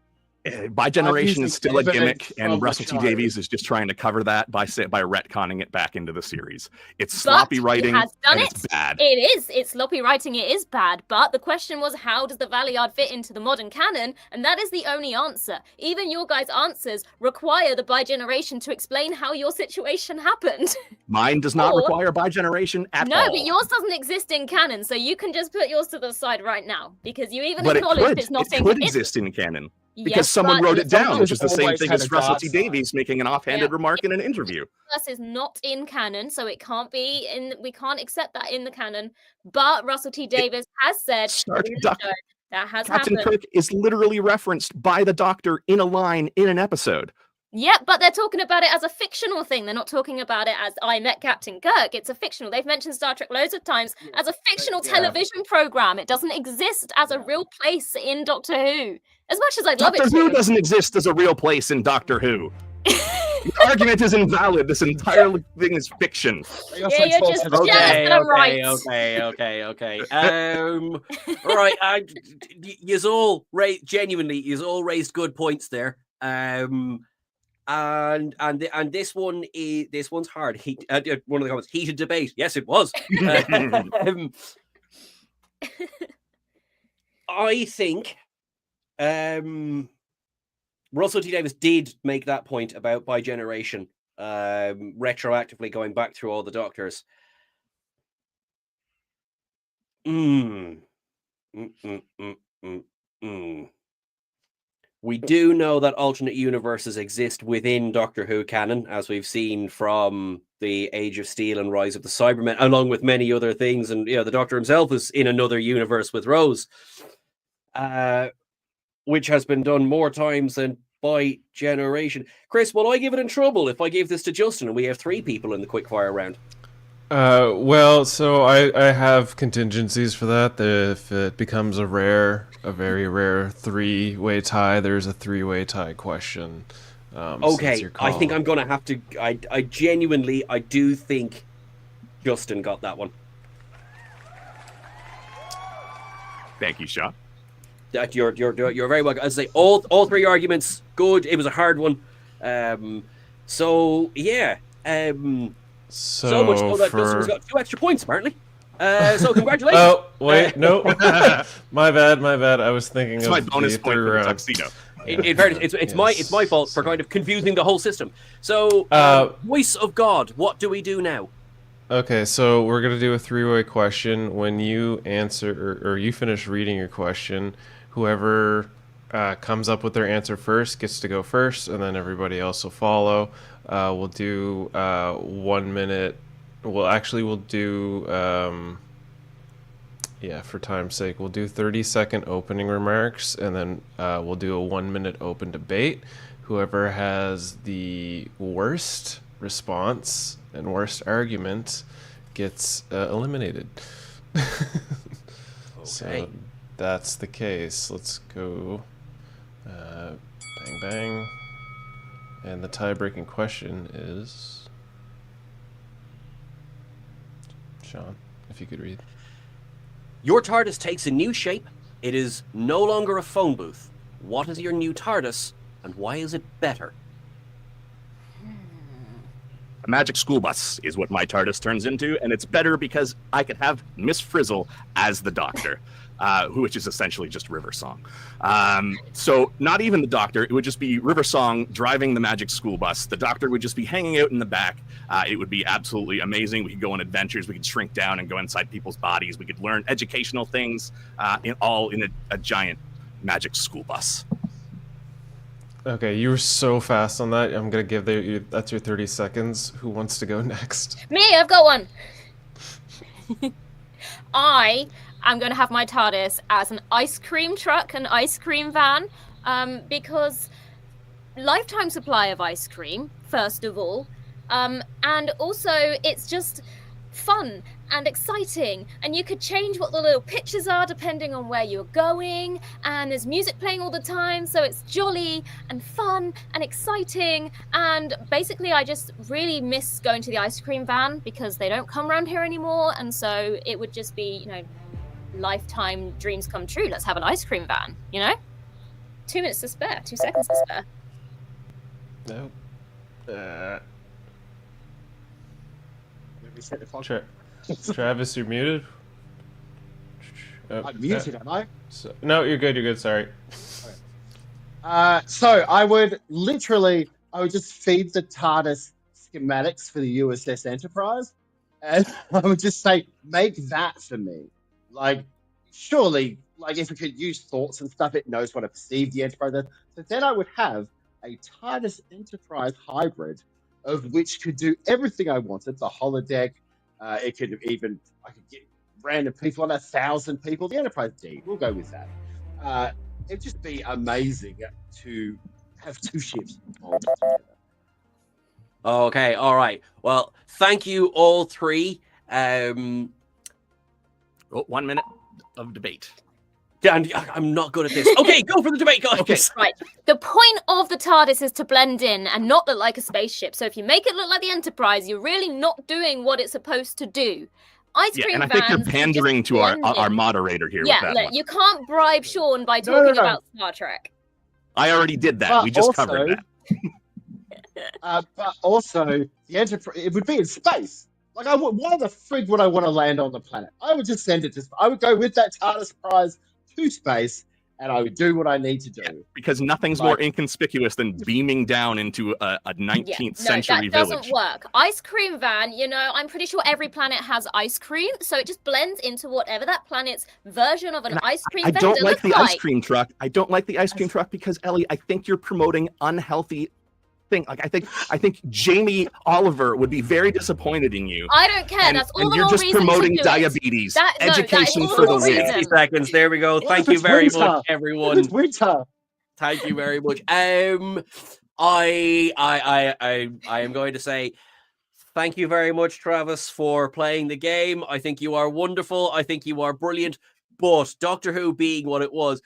Bi-generation is still a gimmick, and Russell T Davies is just trying to cover that by retconning it back into the series. It's sloppy writing, and it's bad. It's sloppy writing, it is bad, but the question was, how does the Valeyard fit into the modern canon? And that is the only answer. Even your guys' answers require the bi-generation to explain how your situation happened. Mine does not require bi-generation at all. No, but yours doesn't exist in canon, so you can just put yours to the side right now, because you even acknowledged it's not in canon. It could exist in canon. Because Yes, someone but wrote it down, which is the same always thing had as a Russell dark T side. Davies making an offhanded remark in an interview. This is not in canon, so it can't be in. We can't accept that in the canon. But Russell T Davies has said Star in the Trek show that has Captain happened. Kirk is literally referenced by the Doctor in a line in an episode. Yeah, but they're talking about it as a fictional thing. They're not talking about it as I met Captain Kirk. It's a fictional. They've mentioned Star Trek loads of times as a fictional television program. It doesn't exist as a real place in Doctor Who. As much as I'd love it Doctor Who to. doesn't exist as a real place in Doctor Who. The argument is invalid. This entire thing is fiction. Yeah, you're just jealous that I'm right. Okay. Right, yous all genuinely, yous all raised good points there. And this one's hard. One of the comments, heated debate. Yes, it was. I think Russell T Davies did make that point about by generation, retroactively going back through all the Doctors. We do know that alternate universes exist within Doctor Who canon, as we've seen from the Age of Steel and Rise of the Cybermen, along with many other things. And the Doctor himself is in another universe with Rose, which has been done more times than by generation. Chris, will I give it in trouble if I give this to Justin and we have 3 people in the quickfire round? Well, so I have contingencies for that. If it becomes a very rare 3-way tie, there's a 3-way tie question. Okay, I think I'm going to have to... I genuinely do think Justin got that one. Thank you, Sean. You're very welcome. As I say, all 3 arguments, good. It was a hard one. So, yeah. So much so that Justin's got 2 extra points, apparently. So congratulations. Oh, wait, no. My bad. I was thinking It's of my bonus the point for the round. tuxedo. In fairness, it's my fault for kind of confusing the whole system. So, voice of God, what do we do now? Okay, so we're going to do a 3-way question. When you answer, or you finish reading your question, whoever comes up with their answer first gets to go first, and then everybody else will follow. We'll do 1 minute. Well, actually, we'll do, for time's sake, we'll do 30-second opening remarks, and then we'll do a 1 minute open debate. Whoever has the worst response and worst argument gets eliminated. So that's the case. Let's go. Bang, bang. And the tie-breaking question is... Sean, if you could read. Your TARDIS takes a new shape. It is no longer a phone booth. What is your new TARDIS, and why is it better? A magic school bus is what my TARDIS turns into, and it's better because I could have Miss Frizzle as the Doctor, which is essentially just River Song. So not even the Doctor, it would just be River Song driving the magic school bus. The Doctor would just be hanging out in the back. It would be absolutely amazing. We could go on adventures. We could shrink down and go inside people's bodies. We could learn educational things, all in a giant magic school bus. Okay, you were so fast on that. I'm going to give that's your 30 seconds. Who wants to go next? Me, I've got one. I'm going to have my TARDIS as an ice cream truck, an ice cream van, because lifetime supply of ice cream, first of all, and also it's just fun and exciting, and you could change what the little pictures are depending on where you're going, and there's music playing all the time, so it's jolly and fun and exciting. And basically I just really miss going to the ice cream van because they don't come around here anymore, and so it would just be, lifetime dreams come true. Let's have an ice cream van, 2 minutes to spare, 2 seconds to spare. No. Reset the clock. Travis, you're muted. I'm muted, am I? No, you're good. Sorry. So I would just feed the TARDIS schematics for the USS Enterprise, and I would just say, make that for me. Like, surely like if it could use thoughts and stuff, it knows what I perceive the Enterprise as. So then I would have a TARDIS Enterprise hybrid, of which could do everything I wanted. The holodeck, I could get random people on 1,000 people. The Enterprise D, we'll go with that. It'd just be amazing to have two ships involved together. Okay, all right. Well, thank you all three. 1 minute of debate. Dan, I'm not good at this. Okay, go for the debate, guys. Okay. Right. The point of the TARDIS is to blend in and not look like a spaceship. So if you make it look like the Enterprise, you're really not doing what it's supposed to do. Ice cream and I think you're vans pandering just to our blend in. moderator here Yeah, with that look, one. you can't bribe Sean by talking No. about Star Trek. I already did that. But We just also- covered that. But also, the Enterprise, it would be in space. Like, why the frig would I want to land on the planet? I would just send it to. I would go with that TARDIS prize to space, and I would do what I need to do. Yeah, because nothing's more inconspicuous than beaming down into a 19th century that village. doesn't work. Ice cream van, I'm pretty sure every planet has ice cream, so it just blends into whatever that planet's version of an ice cream I vendor don't like looks the like. ice cream truck. I don't like the ice cream truck because Ellie, I think you're promoting unhealthy thing. Like I think Jamie Oliver would be very disappointed in you. I don't care. That's all and the you're more just reason promoting to do it. diabetes. That is Education all for the more win. reason. 60 seconds. There we go. What Thank if you it's very winter? much, everyone. It's winter. Thank you very much. I am going to say thank you very much, Travis, for playing the game. I think you are wonderful. I think you are brilliant. But Doctor Who being what it was,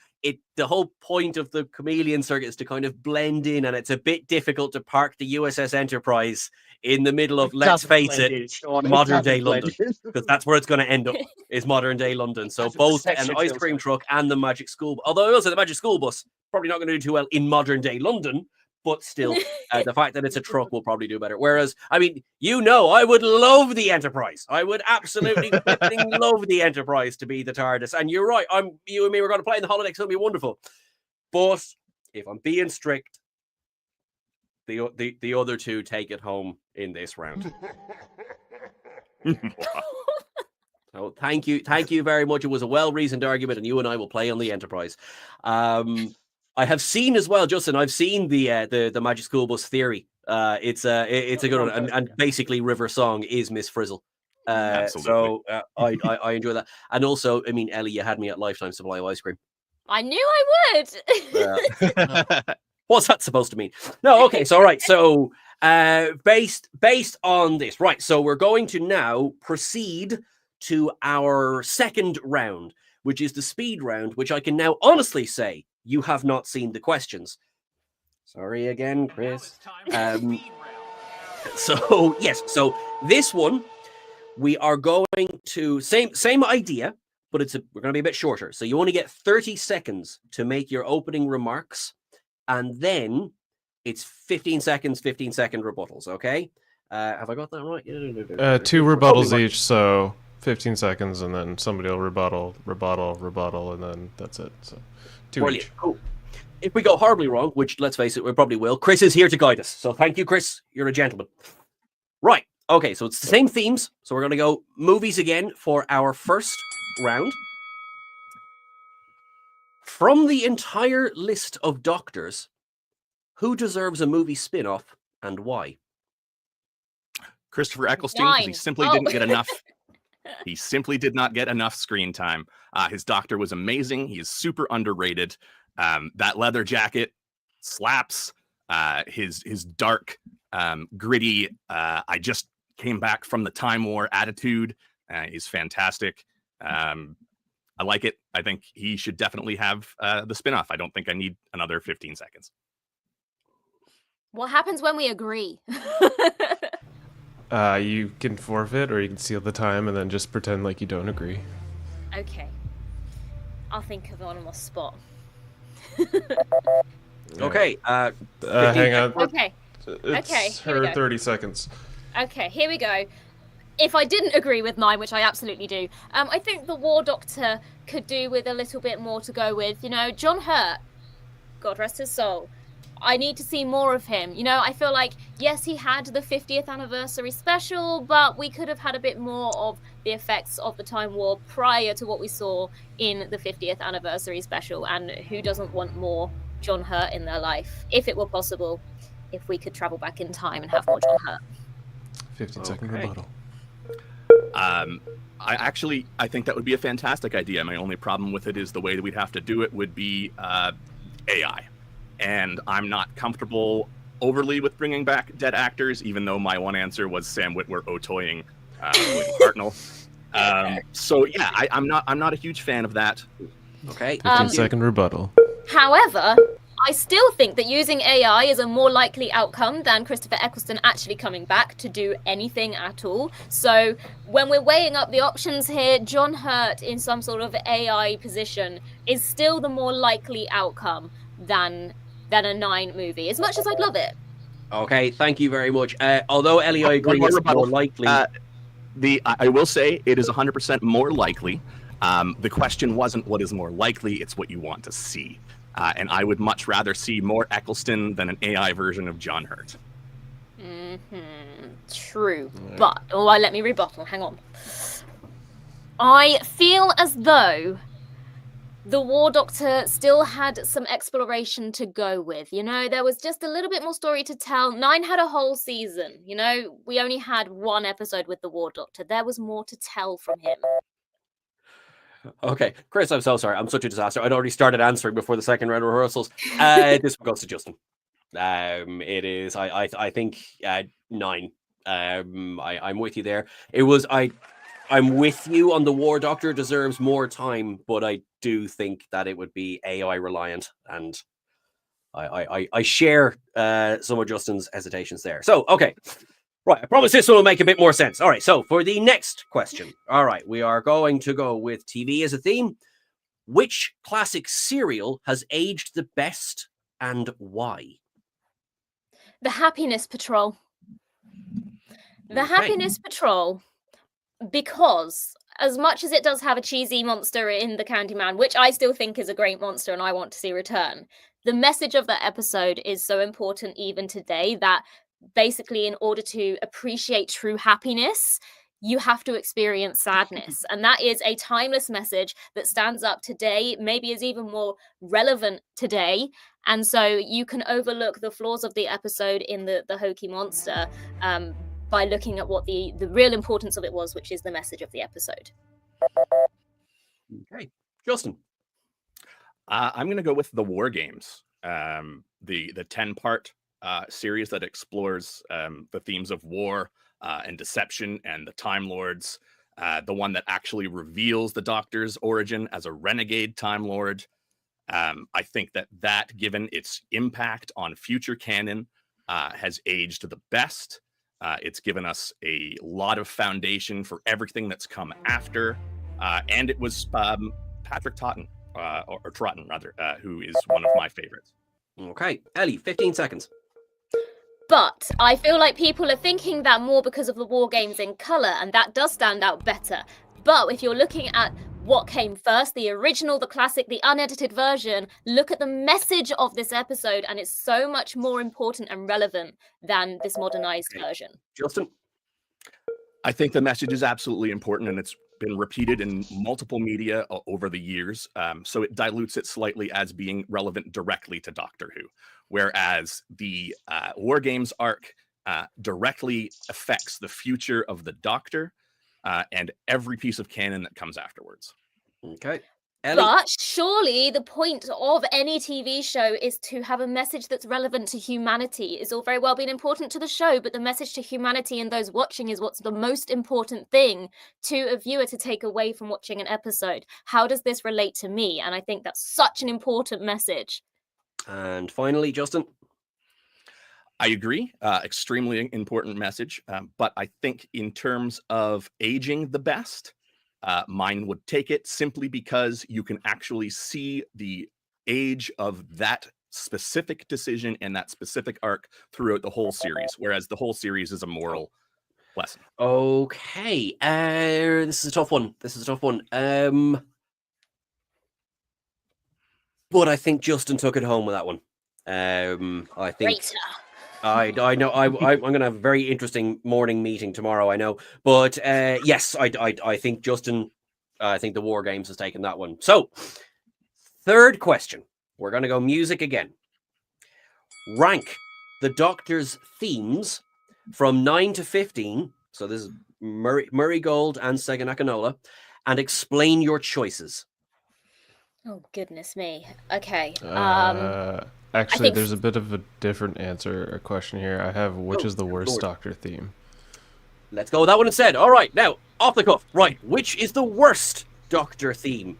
the whole point of the chameleon circuit is to kind of blend in, and it's a bit difficult to park the USS Enterprise in the middle of, let's face it, modern day London, because that's where it's going to end up, is modern day London. So That's both the an section ice feels cream like. truck and the magic school, although I will say the magic school bus probably not going to do too well in modern day London, but still, the fact that it's a truck will probably do better. Whereas, I mean, I would love the Enterprise. I would absolutely flipping love the Enterprise to be the TARDIS. And you're right, you and me, we're going to play in the holodeck, it's going to be wonderful. But if I'm being strict, the other two take it home in this round. So thank you very much. It was a well-reasoned argument, and you and I will play on the Enterprise. I have seen as well, Justin. I've seen the Magic School Bus theory. It's a good one, and basically River Song is Miss Frizzle. Absolutely. So I enjoy that, and also, I mean, Ellie, you had me at Lifetime Supply of ice cream. I knew I would. What's that supposed to mean? No, okay. So all right. So based on this, right? So we're going to now proceed to our second round, which is the speed round, which I can now honestly say you have not seen the questions. Sorry again, Chris. So yes, so this one we are going to same idea, but we're going to be a bit shorter. So you only get 30 seconds to make your opening remarks, and then it's 15 seconds, 15-second rebuttals. Okay, have I got that right? 2 rebuttals each, so 15 seconds, and then somebody will rebuttal, and then that's it. So 2 Brilliant. each. Cool. If we go horribly wrong, which let's face it, we probably will, Chris is here to guide us. So thank you, Chris. You're a gentleman. Right. Okay, so it's the same themes. So we're going to go movies again for our first round. From the entire list of Doctors, who deserves a movie spin-off and why? Christopher Eccleston, 'cause he Nine. simply didn't get enough. He simply did not get enough screen time. His Doctor was amazing. He is super underrated. That leather jacket slaps. His dark, gritty, I just came back from the Time War attitude is fantastic. I like it. I think he should definitely have the spinoff. I don't think I need another 15 seconds. What happens when we agree? You can forfeit, or you can seal the time and then just pretend like you don't agree. Okay. I'll think of one on the spot. Okay. Hang on. Okay. It's Okay, here we her go. 30 seconds. Okay, here we go. If I didn't agree with mine, which I absolutely do, I think the War Doctor could do with a little bit more to go with. John Hurt, God rest his soul. I need to see more of him. You know, I feel like, yes, he had the 50th anniversary special, but we could have had a bit more of the effects of the Time War prior to what we saw in the 50th anniversary special. And who doesn't want more John Hurt in their life, if it were possible, if we could travel back in time and have more John Hurt. 15-second rebuttal. I think that would be a fantastic idea. My only problem with it is the way that we'd have to do it would be AI. And I'm not comfortable overly with bringing back dead actors, even though my one answer was Sam Witwer Otoying William Hartnell. So yeah, I'm not a huge fan of that. Okay. 15-second rebuttal. However, I still think that using AI is a more likely outcome than Christopher Eccleston actually coming back to do anything at all. So when we're weighing up the options here, John Hurt in some sort of AI position is still the more likely outcome than a 9 movie, as much as I'd love it. Okay, thank you very much. Although Ellie, I agree, it's more likely. I will say it is 100% more likely. The question wasn't what is more likely, it's what you want to see. And I would much rather see more Eccleston than an AI version of John Hurt. True. But, let me rebuttal. Hang on. I feel as though the War Doctor still had some exploration to go with. You know, there was just a little bit more story to tell. 9 had a whole season. You know, we only had 1 episode with the War Doctor. There was more to tell from him. Okay, Chris, I'm so sorry. I'm such a disaster. I'd already started answering before the second round of rehearsals. This one goes to Justin. It is, I think, 9. I'm with you there. I'm with you on the War Doctor deserves more time, but I do think that it would be AI reliant, and I share some of Justin's hesitations there. So, okay. Right, I promise this one will make a bit more sense. All right, so for the next question, all right, we are going to go with TV as a theme. Which classic serial has aged the best and why? The Happiness Patrol. The Happiness Patrol, because as much as it does have a cheesy monster in the Candyman, which I still think is a great monster and I want to see return, the message of that episode is so important even today that basically in order to appreciate true happiness, you have to experience sadness. And that is a timeless message that stands up today, maybe is even more relevant today. And so you can overlook the flaws of the episode in the hokey monster by looking at what the real importance of it was, which is the message of the episode. Okay. Justin. I'm going to go with the War Games, the 10-part series that explores the themes of war and deception and the Time Lords, the one that actually reveals the Doctor's origin as a renegade Time Lord. I think that given its impact on future canon, has aged the best. It's given us a lot of foundation for everything that's come after. And it was Patrick Troughton, or Troughton rather, who is one of my favorites. Okay. Ellie, 15 seconds. But I feel like people are thinking that more because of the War Games in colour, and that does stand out better. But if you're looking at what came first, the original, the classic, the unedited version, look at the message of this episode, and it's so much more important and relevant than this modernized version. Justin? I think the message is absolutely important, and it's been repeated in multiple media over the years, so it dilutes it slightly as being relevant directly to Doctor Who, whereas the War Games arc directly affects the future of the Doctor and every piece of canon that comes afterwards. Okay. Ellie? But surely the point of any TV show is to have a message that's relevant to humanity. It's all very well being important to the show, but the message to humanity and those watching is what's the most important thing to a viewer to take away from watching an episode. How does this relate to me? And I think that's such an important message. And finally, Justin? I agree. Extremely important message. But I think in terms of aging the best, mine would take it simply because you can actually see the age of that specific decision and that specific arc throughout the whole series, whereas the whole series is a moral lesson. Okay. This is a tough one. But I think Justin took it home with that one. I think Traitor. I know I'm going to have a very interesting morning meeting tomorrow. I know, but yes, I think Justin. I think the War Games has taken that one. So, third question. We're going to go music again. Rank the Doctor's themes from 9 to 15. So this is Murray Gold and Seganakanola, and explain your choices. Oh goodness me. Okay. Actually, think- there's a bit of a different answer or question here. I have which is the worst Lord. Doctor theme. Let's go with that one instead. All right, now off the cuff. Right, which is the worst Doctor theme?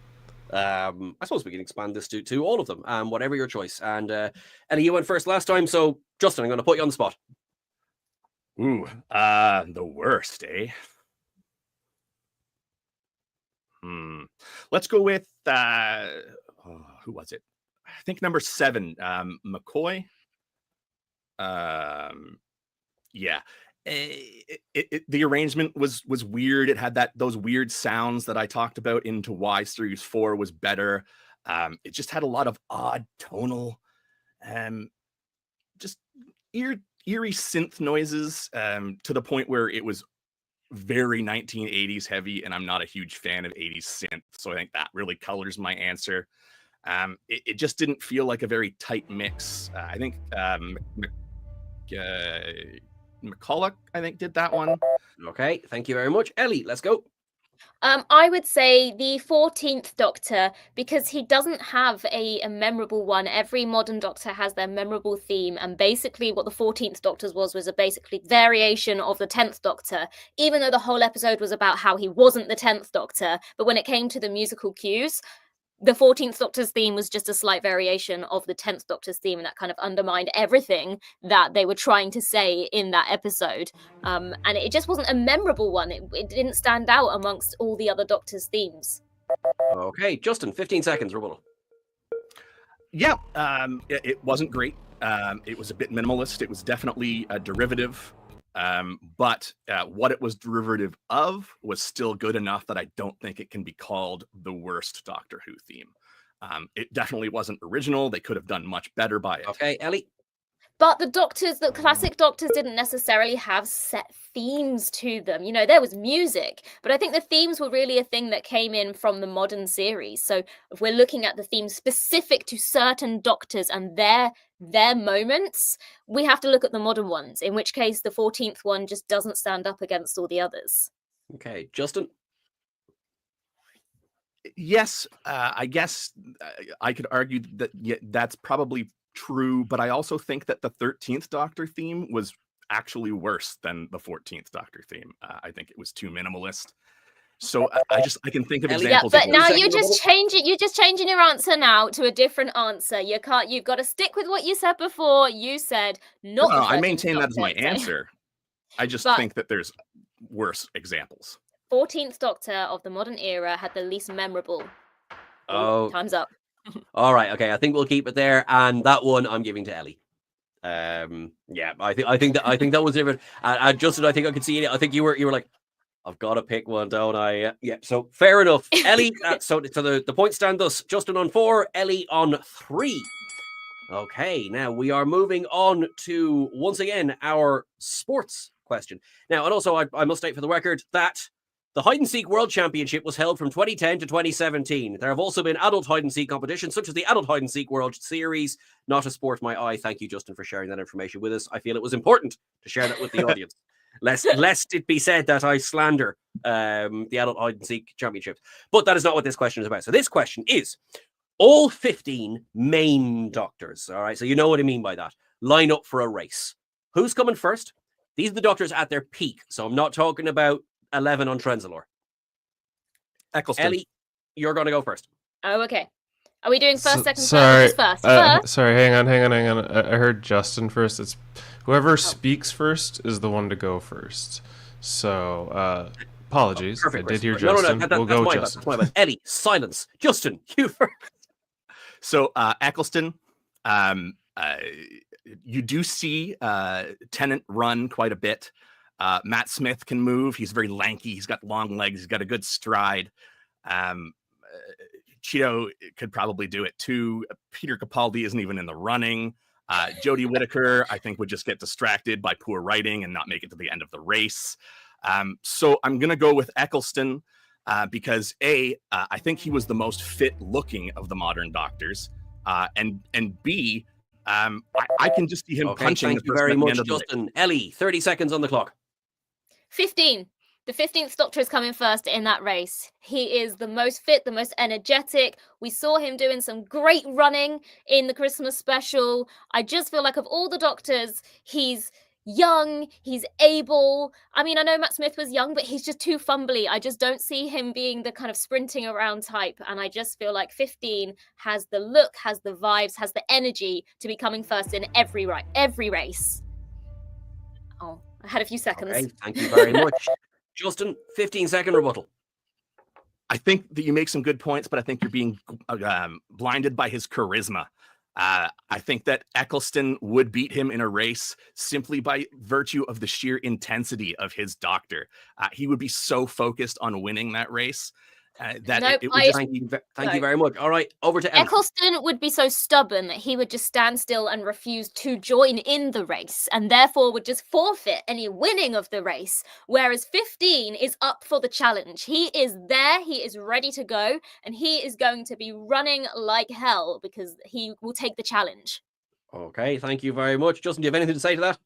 I suppose we can expand this to all of them. Whatever your choice. And Ellie, you went first last time, so Justin, I'm going to put you on the spot. Ooh, the worst, eh? Let's go with who was it? I think number 7, McCoy. Yeah. The arrangement was weird. It had those weird sounds that I talked about into Why Series 4 was better. It just had a lot of odd tonal, just eerie synth noises, to the point where it was very 1980s heavy, and I'm not a huge fan of 80s synth, so I think that really colors my answer. It just didn't feel like a very tight mix. I think McCulloch, I think, did that one. Okay, thank you very much. Ellie, let's go. I would say the 14th Doctor, because he doesn't have a memorable one. Every modern Doctor has their memorable theme, and basically what the 14th Doctor's was a basically variation of the 10th Doctor, even though the whole episode was about how he wasn't the 10th Doctor. But when it came to the musical cues, the 14th Doctor's theme was just a slight variation of the 10th Doctor's theme, and that kind of undermined everything that they were trying to say in that episode. And it just wasn't a memorable one. It didn't stand out amongst all the other Doctor's themes. Okay, Justin, 15 seconds, rebuttal. Yeah, it wasn't great. It was a bit minimalist. It was definitely a derivative. But what it was derivative of was still good enough that I don't think it can be called the worst Doctor Who theme. It definitely wasn't original. They could have done much better by it. Okay, Ellie. But the classic Doctors didn't necessarily have set themes to them. You know, there was music, but I think the themes were really a thing that came in from the modern series. So if we're looking at the themes specific to certain Doctors and their moments, we have to look at the modern ones, in which case the 14th one just doesn't stand up against all the others. Okay, Justin. Yes, I guess I could argue that that's probably true, but I also think that the 13th Doctor theme was actually worse than the 14th Doctor theme. I think it was too minimalist. So I can think of examples. Yeah, but now you're just changing your answer now to a different answer. You've got to stick with what you said before. You said not. No, I maintain that as my answer. I just think that there's worse examples. 14th Doctor of the modern era had the least memorable. Oh, time's up. All right, okay. I think we'll keep it there, and that one I'm giving to Ellie. Yeah, I think that was different. Justin, I think I could see it. I think you were like, I've got to pick one, don't I? Yeah. So fair enough, Ellie. So the points stand thus: Justin on 4, Ellie on 3. Okay, now we are moving on to once again our sports question. Now, and also I must state for the record that the Hide and Seek World Championship was held from 2010 to 2017. There have also been adult hide and seek competitions, such as the Adult Hide and Seek World Series. Not a sport, my eye. Thank you, Justin, for sharing that information with us. I feel it was important to share that with the audience, lest it be said that I slander the Adult Hide and Seek Championships. But that is not what this question is about. So this question is all 15 main Doctors. All right, so you know what I mean by that. Line up for a race. Who's coming first? These are the Doctors at their peak. So I'm not talking about 11 on Trenzalore. Eccleston. Ellie, you're going to go first. Oh, okay. Are we doing first, second, sorry, third, or just first? Sorry, hang on. I heard Justin first. It's whoever speaks first is the one to go first. So, apologies. Perfect. I did hear No, Justin. that's we'll go my Justin. bad. That's my bad. Eddie, silence. Justin, you first. So, Eccleston, you do see Tennant run quite a bit. Matt Smith can move. He's very lanky. He's got long legs. He's got a good stride. Cheeto could probably do it too. Peter Capaldi isn't even in the running. Jodie Whittaker, I think, would just get distracted by poor writing and not make it to the end of the race. So I'm going to go with Eccleston because I think he was the most fit looking of the modern doctors. And B, I can just see him punching thank the you person very at the much, end of the race. Justin. Ellie, 30 seconds on the clock. 15. The 15th Doctor is coming first in that race. He is the most fit, the most energetic. We saw him doing some great running in the Christmas special. I just feel like of all the Doctors, he's young, he's able. I mean, I know Matt Smith was young, but he's just too fumbly. I just don't see him being the kind of sprinting around type. And I just feel like 15 has the look, has the vibes, has the energy to be coming first in every race. Oh, I had a few seconds. Okay, thank you very much. Justin, 15-second rebuttal. I think that you make some good points, but I think you're being blinded by his charisma. I think that Eccleston would beat him in a race simply by virtue of the sheer intensity of his Doctor. He would be so focused on winning that race that Nope, it would just... Thank you very much. All right, over to Ellie. Eccleston would be so stubborn that he would just stand still and refuse to join in the race, and therefore would just forfeit any winning of the race. Whereas 15 is up for the challenge. He is there, he is ready to go, and he is going to be running like hell because he will take the challenge. Okay, thank you very much. Justin, do you have anything to say to that?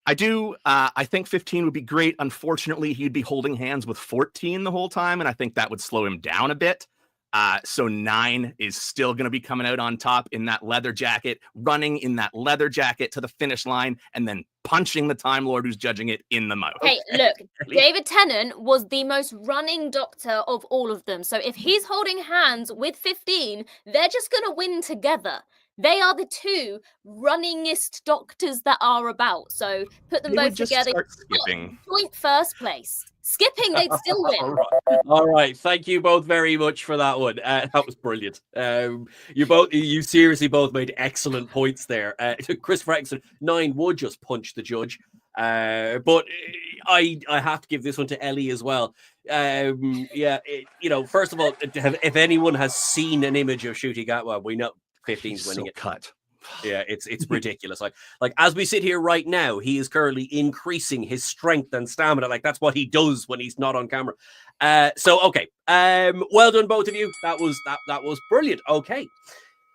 I do. I think 15 would be great. Unfortunately, he'd be holding hands with 14 the whole time, and I think that would slow him down a bit. So 9 is still going to be coming out on top in that leather jacket, running in that leather jacket to the finish line, and then punching the Time Lord who's judging it in the mouth. Hey, look, David Tennant was the most running Doctor of all of them. So if he's holding hands with 15, they're just going to win together. They are the two runningest Doctors that are about. So put them both together. Start skipping. Joint first place. Skipping, they'd still win. All right. Thank you both very much for that one. That was brilliant. You seriously both made excellent points there. Christopher Eccleston, 9 would just punch the judge. But I have to give this one to Ellie as well. First of all, if anyone has seen an image of Ncuti Gatwa, we know 15's winning it. Cut. Yeah, it's ridiculous. Like as we sit here right now, he is currently increasing his strength and stamina. Like that's what he does when he's not on camera. Okay. Well done, both of you. That was brilliant. Okay.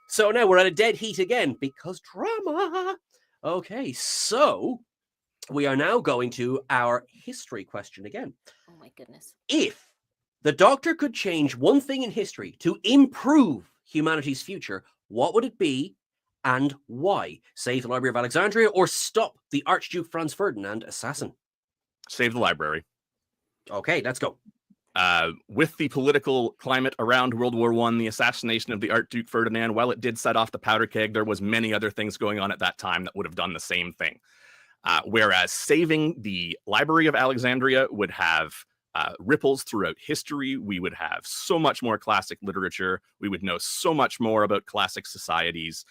So now we're at a dead heat again because drama. Okay, so we are now going to our history question again. Oh my goodness. If the Doctor could change one thing in history to improve humanity's future, what would it be and why? Save the Library of Alexandria or stop the Archduke Franz Ferdinand assassin? Save the library. Okay, let's go. With the political climate around World War I, the assassination of the Archduke Ferdinand, while it did set off the powder keg, there was many other things going on at that time that would have done the same thing. Whereas saving the Library of Alexandria would have ripples throughout history. We would have so much more classic literature. We would know so much more about classic societies.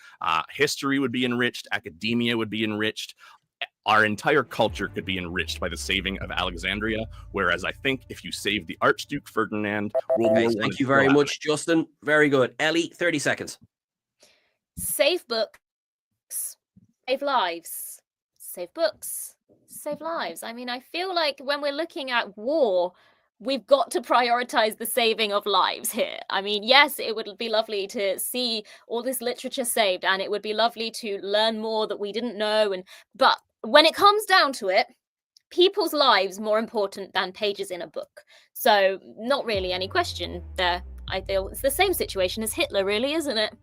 History would be enriched. Academia would be enriched. Our entire culture could be enriched by the saving of Alexandria. Whereas I think if you save the Archduke Ferdinand, World War I. Thank you very much, Justin. Very good. Ellie, 30 seconds. Save books. Save lives. Save books. Save lives. I mean, I feel like when we're looking at war, we've got to prioritize the saving of lives here. I mean, yes, it would be lovely to see all this literature saved, and it would be lovely to learn more that we didn't know. But when it comes down to it, people's lives more important than pages in a book. So not really any question there. I feel it's the same situation as Hitler, really, isn't it?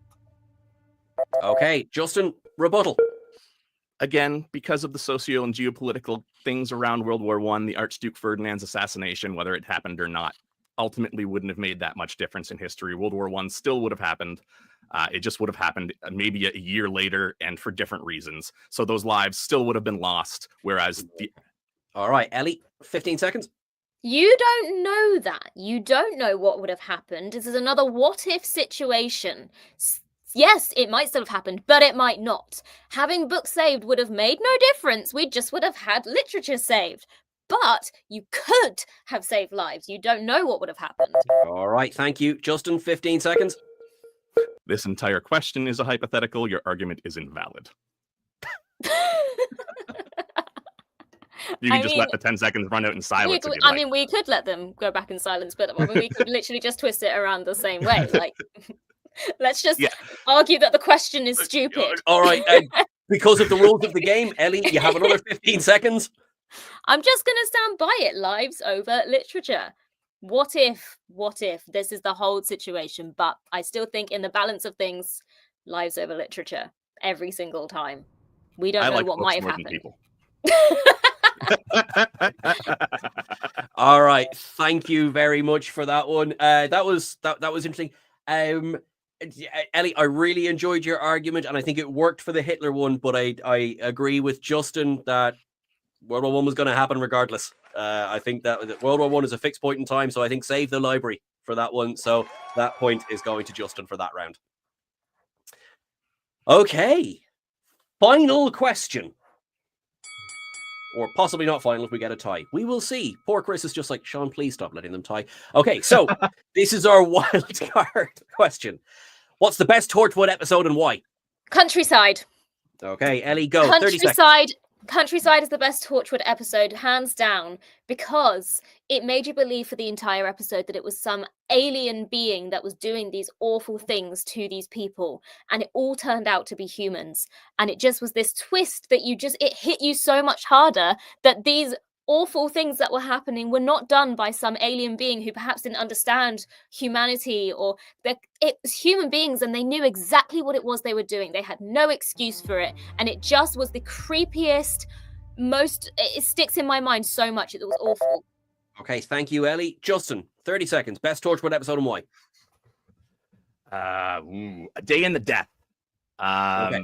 Okay, Justin, rebuttal. Again, because of the socio and geopolitical things around World War I, the Archduke Ferdinand's assassination, whether it happened or not, ultimately wouldn't have made that much difference in history. World War I still would have happened. It just would have happened maybe a year later and for different reasons. So those lives still would have been lost. Whereas All right, Ellie, 15 seconds. You don't know that. You don't know what would have happened. This is another what-if situation. Yes, it might still have happened, but it might not. Having books saved would have made no difference. We just would have had literature saved. But you could have saved lives. You don't know what would have happened. All right, thank you. Justin, 15 seconds. This entire question is a hypothetical. Your argument is invalid. You can just let the 10 seconds run out in silence. If you'd like. we could let them go back in silence, but we could literally just twist it around the same way. Like, let's just argue that the question is stupid. All right. Because of the rules of the game, Ellie, you have another 15 seconds. I'm just going to stand by it. Lives over literature. What if this is the whole situation? But I still think in the balance of things, lives over literature every single time. We don't know what might have happened. All right. Thank you very much for that one. That was interesting. Ellie, I really enjoyed your argument, and I think it worked for the Hitler one, but I agree with Justin that World War I was going to happen regardless. I think that World War I is a fixed point in time, so I think save the library for that one. So that point is going to Justin for that round. Okay. Final question. Or possibly not final if we get a tie. We will see. Poor Chris is just like, Sean, please stop letting them tie. Okay, so this is our wild card question. What's the best Torchwood episode and why? Countryside. Okay, Ellie, go. 30 seconds. Countryside is the best Torchwood episode, hands down, because it made you believe for the entire episode that it was some alien being that was doing these awful things to these people, and it all turned out to be humans. And it just was this twist that it hit you so much harder that these awful things that were happening were not done by some alien being who perhaps didn't understand humanity, or it was human beings and they knew exactly what it was they were doing. They had no excuse for it, and it just was the creepiest, it sticks in my mind so much. It was awful. Okay, thank you, Ellie. Justin, 30 seconds. Best Torchwood episode and why? A Day in the Death. Okay.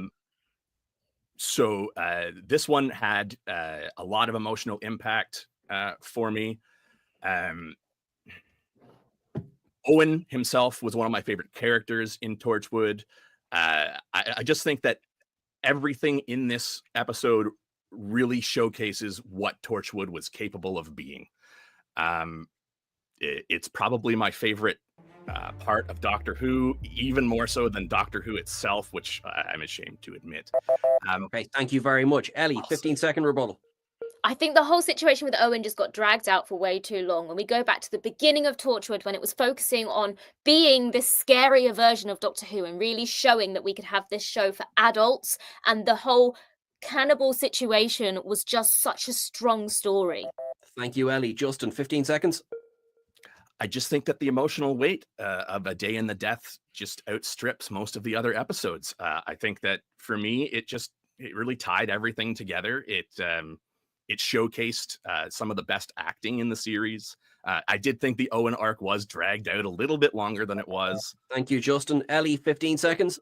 So this one had a lot of emotional impact for me. Owen himself was one of my favorite characters in Torchwood. I just think that everything in this episode really showcases what Torchwood was capable of being. It's probably my favorite part of Doctor Who, even more so than Doctor Who itself, which I'm ashamed to admit. Okay, thank you very much. Ellie, 15-second rebuttal. I think the whole situation with Owen just got dragged out for way too long. When we go back to the beginning of Torchwood, when it was focusing on being this scarier version of Doctor Who and really showing that we could have this show for adults, and the whole cannibal situation was just such a strong story. Thank you, Ellie. Justin, 15 seconds. I just think that the emotional weight of A Day in the Death just outstrips most of the other episodes. I think that for me, it really tied everything together. It showcased some of the best acting in the series. I did think the Owen arc was dragged out a little bit longer than it was. Thank you, Justin. Ellie, 15 seconds.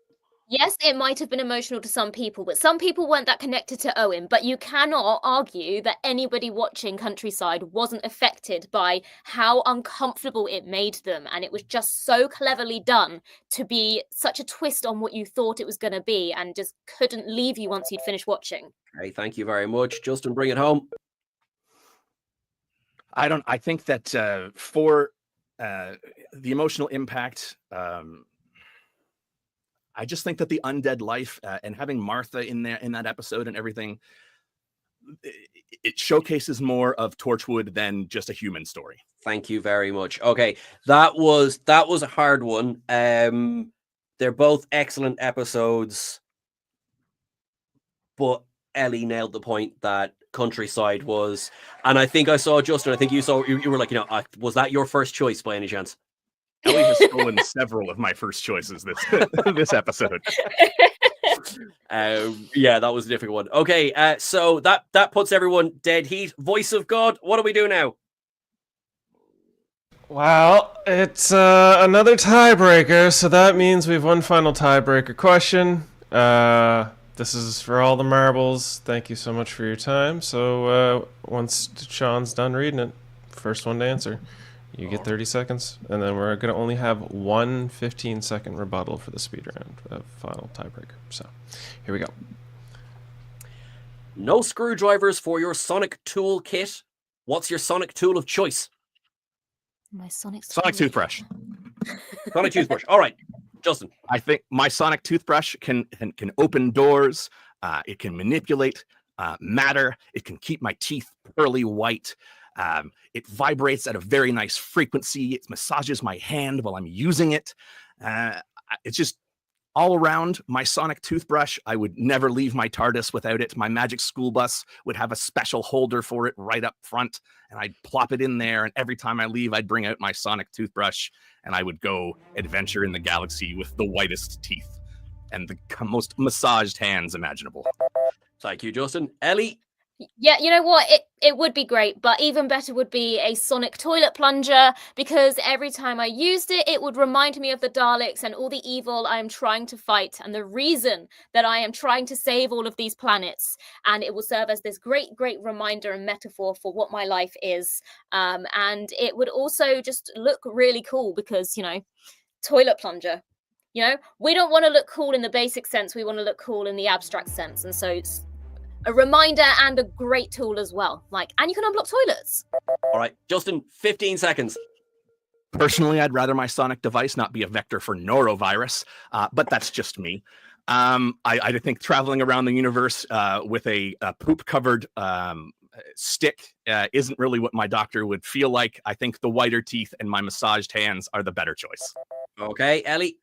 Yes, it might have been emotional to some people, but some people weren't that connected to Owen. But you cannot argue that anybody watching Countryside wasn't affected by how uncomfortable it made them. And it was just so cleverly done to be such a twist on what you thought it was going to be, and just couldn't leave you once you'd finished watching. Hey, thank you very much. Justin, bring it home. I think that for the emotional impact, I just think that the undead life and having Martha in that episode and everything, it showcases more of Torchwood than just a human story. Thank you very much. Okay, that was a hard one. They're both excellent episodes, but Ellie nailed the point that Countryside was, and I think I saw Justin. I think you were like, was that your first choice by any chance? Ellie has stolen several of my first choices this episode. Yeah, that was a difficult one. Okay, so that puts everyone dead heat. Voice of God, what do we do now? Well, it's another tiebreaker, so that means we have one final tiebreaker question. This is for all the marbles. Thank you so much for your time. So once Sean's done reading it, first one to answer. You get 30 seconds, and then we're going to only have one 15-second rebuttal for the speed round, final tiebreaker. So, here we go. No screwdrivers for your sonic tool kit. What's your sonic tool of choice? My sonic toothbrush. Sonic toothbrush. All right, Justin. I think my sonic toothbrush can open doors. It can manipulate. matter. It can keep my teeth pearly white. It vibrates at a very nice frequency. It massages my hand while I'm using it. It's just all around my sonic toothbrush. I would never leave my TARDIS without it. My magic school bus would have a special holder for it right up front, and I'd plop it in there. And every time I leave, I'd bring out my sonic toothbrush, and I would go adventure in the galaxy with the whitest teeth and the most massaged hands imaginable. Thank you, Justin. Ellie? Yeah, you know what? It would be great, but even better would be a sonic toilet plunger, because every time I used it, it would remind me of the Daleks and all the evil I am trying to fight and the reason that I am trying to save all of these planets. And it will serve as this great, great reminder and metaphor for what my life is. And it would also just look really cool because, you know, toilet plunger. You know, we don't want to look cool in the basic sense. We want to look cool in the abstract sense. And so it's a reminder and a great tool as well. And you can unblock toilets. All right, Justin, 15 seconds. Personally, I'd rather my sonic device not be a vector for norovirus, but that's just me. I think traveling around the universe with a poop-covered stick isn't really what my doctor would feel like. I think the whiter teeth and my massaged hands are the better choice. Okay, Ellie?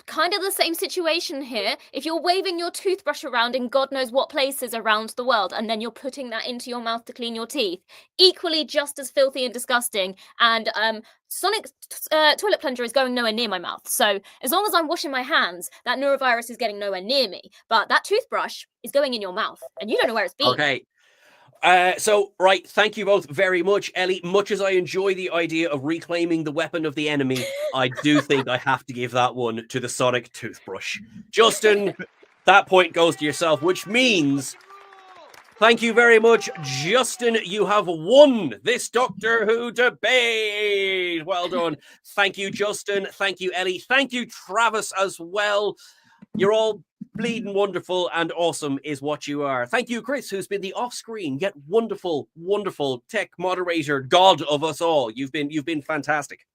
Kind of the same situation here. If you're waving your toothbrush around in God knows what places around the world, and then you're putting that into your mouth to clean your teeth, equally just as filthy and disgusting. And sonic toilet plunger is going nowhere near my mouth. So as long as I'm washing my hands, that norovirus is getting nowhere near me. But that toothbrush is going in your mouth, and you don't know where it's been. Okay. Right, thank you both very much. Ellie, much as I enjoy the idea of reclaiming the weapon of the enemy, I do think I have to give that one to the sonic toothbrush. Justin, that point goes to yourself, which means thank you very much, Justin. You have won this Doctor Who debate. Well done. Thank you, Justin. Thank you, Ellie. Thank you, Travis, as well. You're all bleeding wonderful and awesome is what you are. Thank you, Chris, who's been the off-screen yet wonderful, wonderful tech moderator, god of us all. You've been fantastic.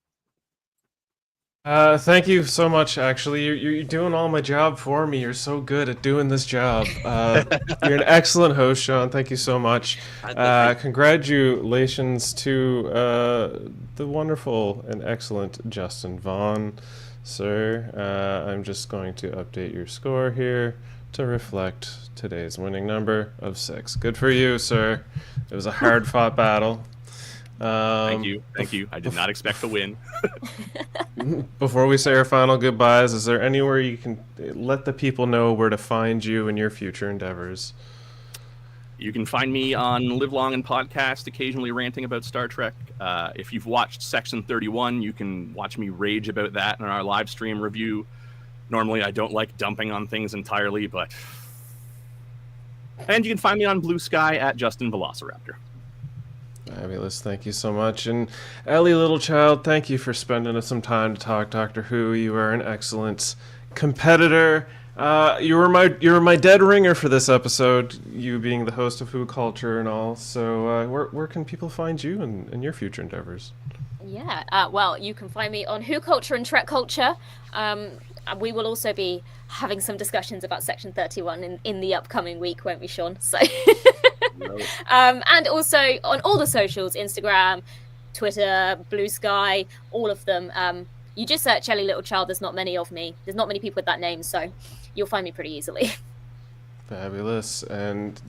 Thank you so much, actually. You're doing all my job for me. You're so good at doing this job. You're an excellent host, Sean. Thank you so much. Congratulations to the wonderful and excellent Justin Vaughan. Sir, I'm just going to update your score here to reflect today's winning number of 6. Good for you, sir. It was a hard-fought battle. Thank you. I did not expect to win. Before we say our final goodbyes, is there anywhere you can let the people know where to find you in your future endeavors? You can find me on Live Long and Podcast, occasionally ranting about Star Trek. If you've watched Section 31, you can watch me rage about that in our live stream review. Normally, I don't like dumping on things entirely, but... And you can find me on Blue Sky at Justin Velociraptor. Fabulous. Thank you so much. And Ellie Littlechild, thank you for spending some time to talk Doctor Who. You are an excellent competitor. You were my dead ringer for this episode, you being the host of Who Culture and all. So where can people find you in your future endeavors? Yeah, well, you can find me on Who Culture and Trek Culture. We will also be having some discussions about Section 31 in the upcoming week, won't we, Sean? So, and also on all the socials, Instagram, Twitter, Blue Sky, all of them. You just search Ellie Littlechild. There's not many of me. There's not many people with that name, so you'll find me pretty easily. Fabulous. And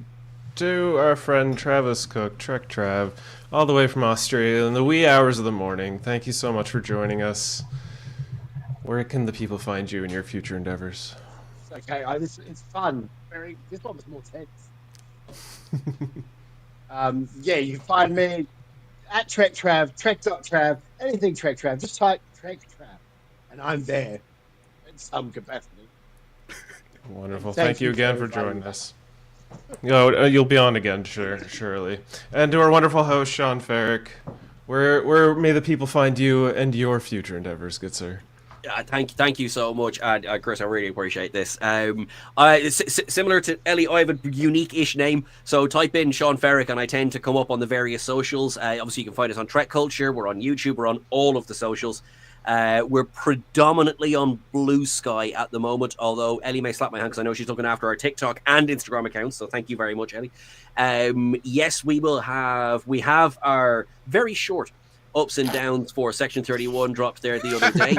to our friend Travis Cook, Trek Trav, all the way from Australia in the wee hours of the morning, thank you so much for joining us. Where can the people find you in your future endeavors? Okay, it's fun. This one was more tense. Yeah, you can find me at Trek Trav, Trek.Trav, anything Trek Trav. Just type Trek Trav, and I'm there in some capacity. Wonderful. Thank you again for joining us. You'll be on again, surely. And to our wonderful host, Sean Ferrick, where may the people find you and your future endeavors, good sir? Thank you so much, Chris. I really appreciate this. Similar to Ellie, I have a unique-ish name, so type in Sean Ferrick, and I tend to come up on the various socials. Obviously, you can find us on Trek Culture. We're on YouTube. We're on all of the socials. We're predominantly on Blue Sky at the moment, although Ellie may slap my hand because I know she's looking after our TikTok and Instagram accounts, so thank you very much, Ellie. Yes, we have our very short ups and downs for Section 31 dropped there the other day.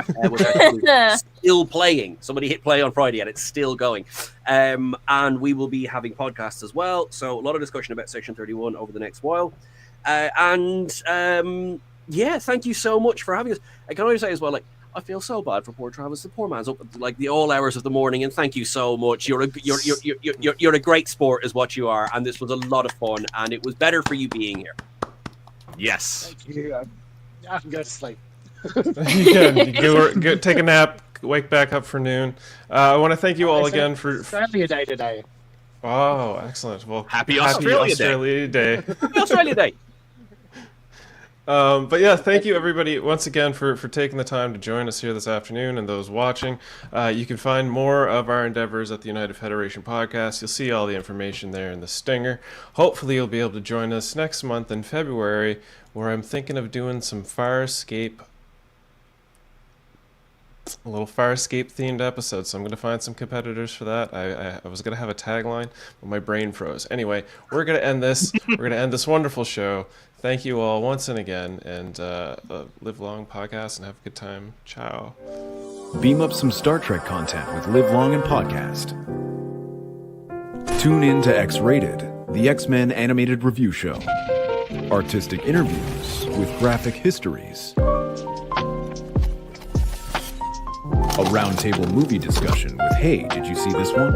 Still playing. Somebody hit play on Friday and it's still going. And we will be having podcasts as well, so a lot of discussion about Section 31 over the next while. Yeah, thank you so much for having us. I can only say as well, like, I feel so bad for poor Travis. The poor man's up at like the all hours of the morning, and thank you so much. You're a great sport, is what you are, and this was a lot of fun, and it was better for you being here. Yes. Thank you. I can go to sleep. You can go take a nap, wake back up for noon. I want to thank you all again for Australia Day today. Oh, excellent. Well, Happy Australia Day. Happy Australia Day. But yeah, thank you everybody once again for taking the time to join us here this afternoon, and those watching. You can find more of our endeavors at the United Federation podcast. You'll see all the information there in the stinger. Hopefully you'll be able to join us next month in February, where I'm thinking of doing some a little Farscape themed episode, so I'm going to find some competitors for that. I was going to have a tagline, but my brain froze. Anyway, we're going to end this. We're going to end this wonderful show. Thank you all once and again, and live long, podcast, and have a good time. Ciao. Beam up some Star Trek content with Live Long and Podcast. Tune in to X-Rated, the X-Men animated review show. Artistic interviews with graphic histories. A roundtable movie discussion with Hey, did you see this one?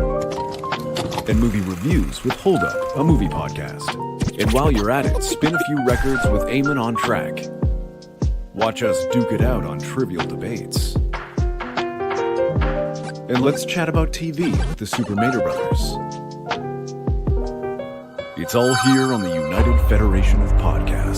And movie reviews with Hold Up, a movie podcast. And while you're at it, spin a few records with Eamon on Track. Watch us duke it out on Trivial Debates. And let's chat about TV with the Super Mater Brothers. It's all here on the United Federation of Podcasts.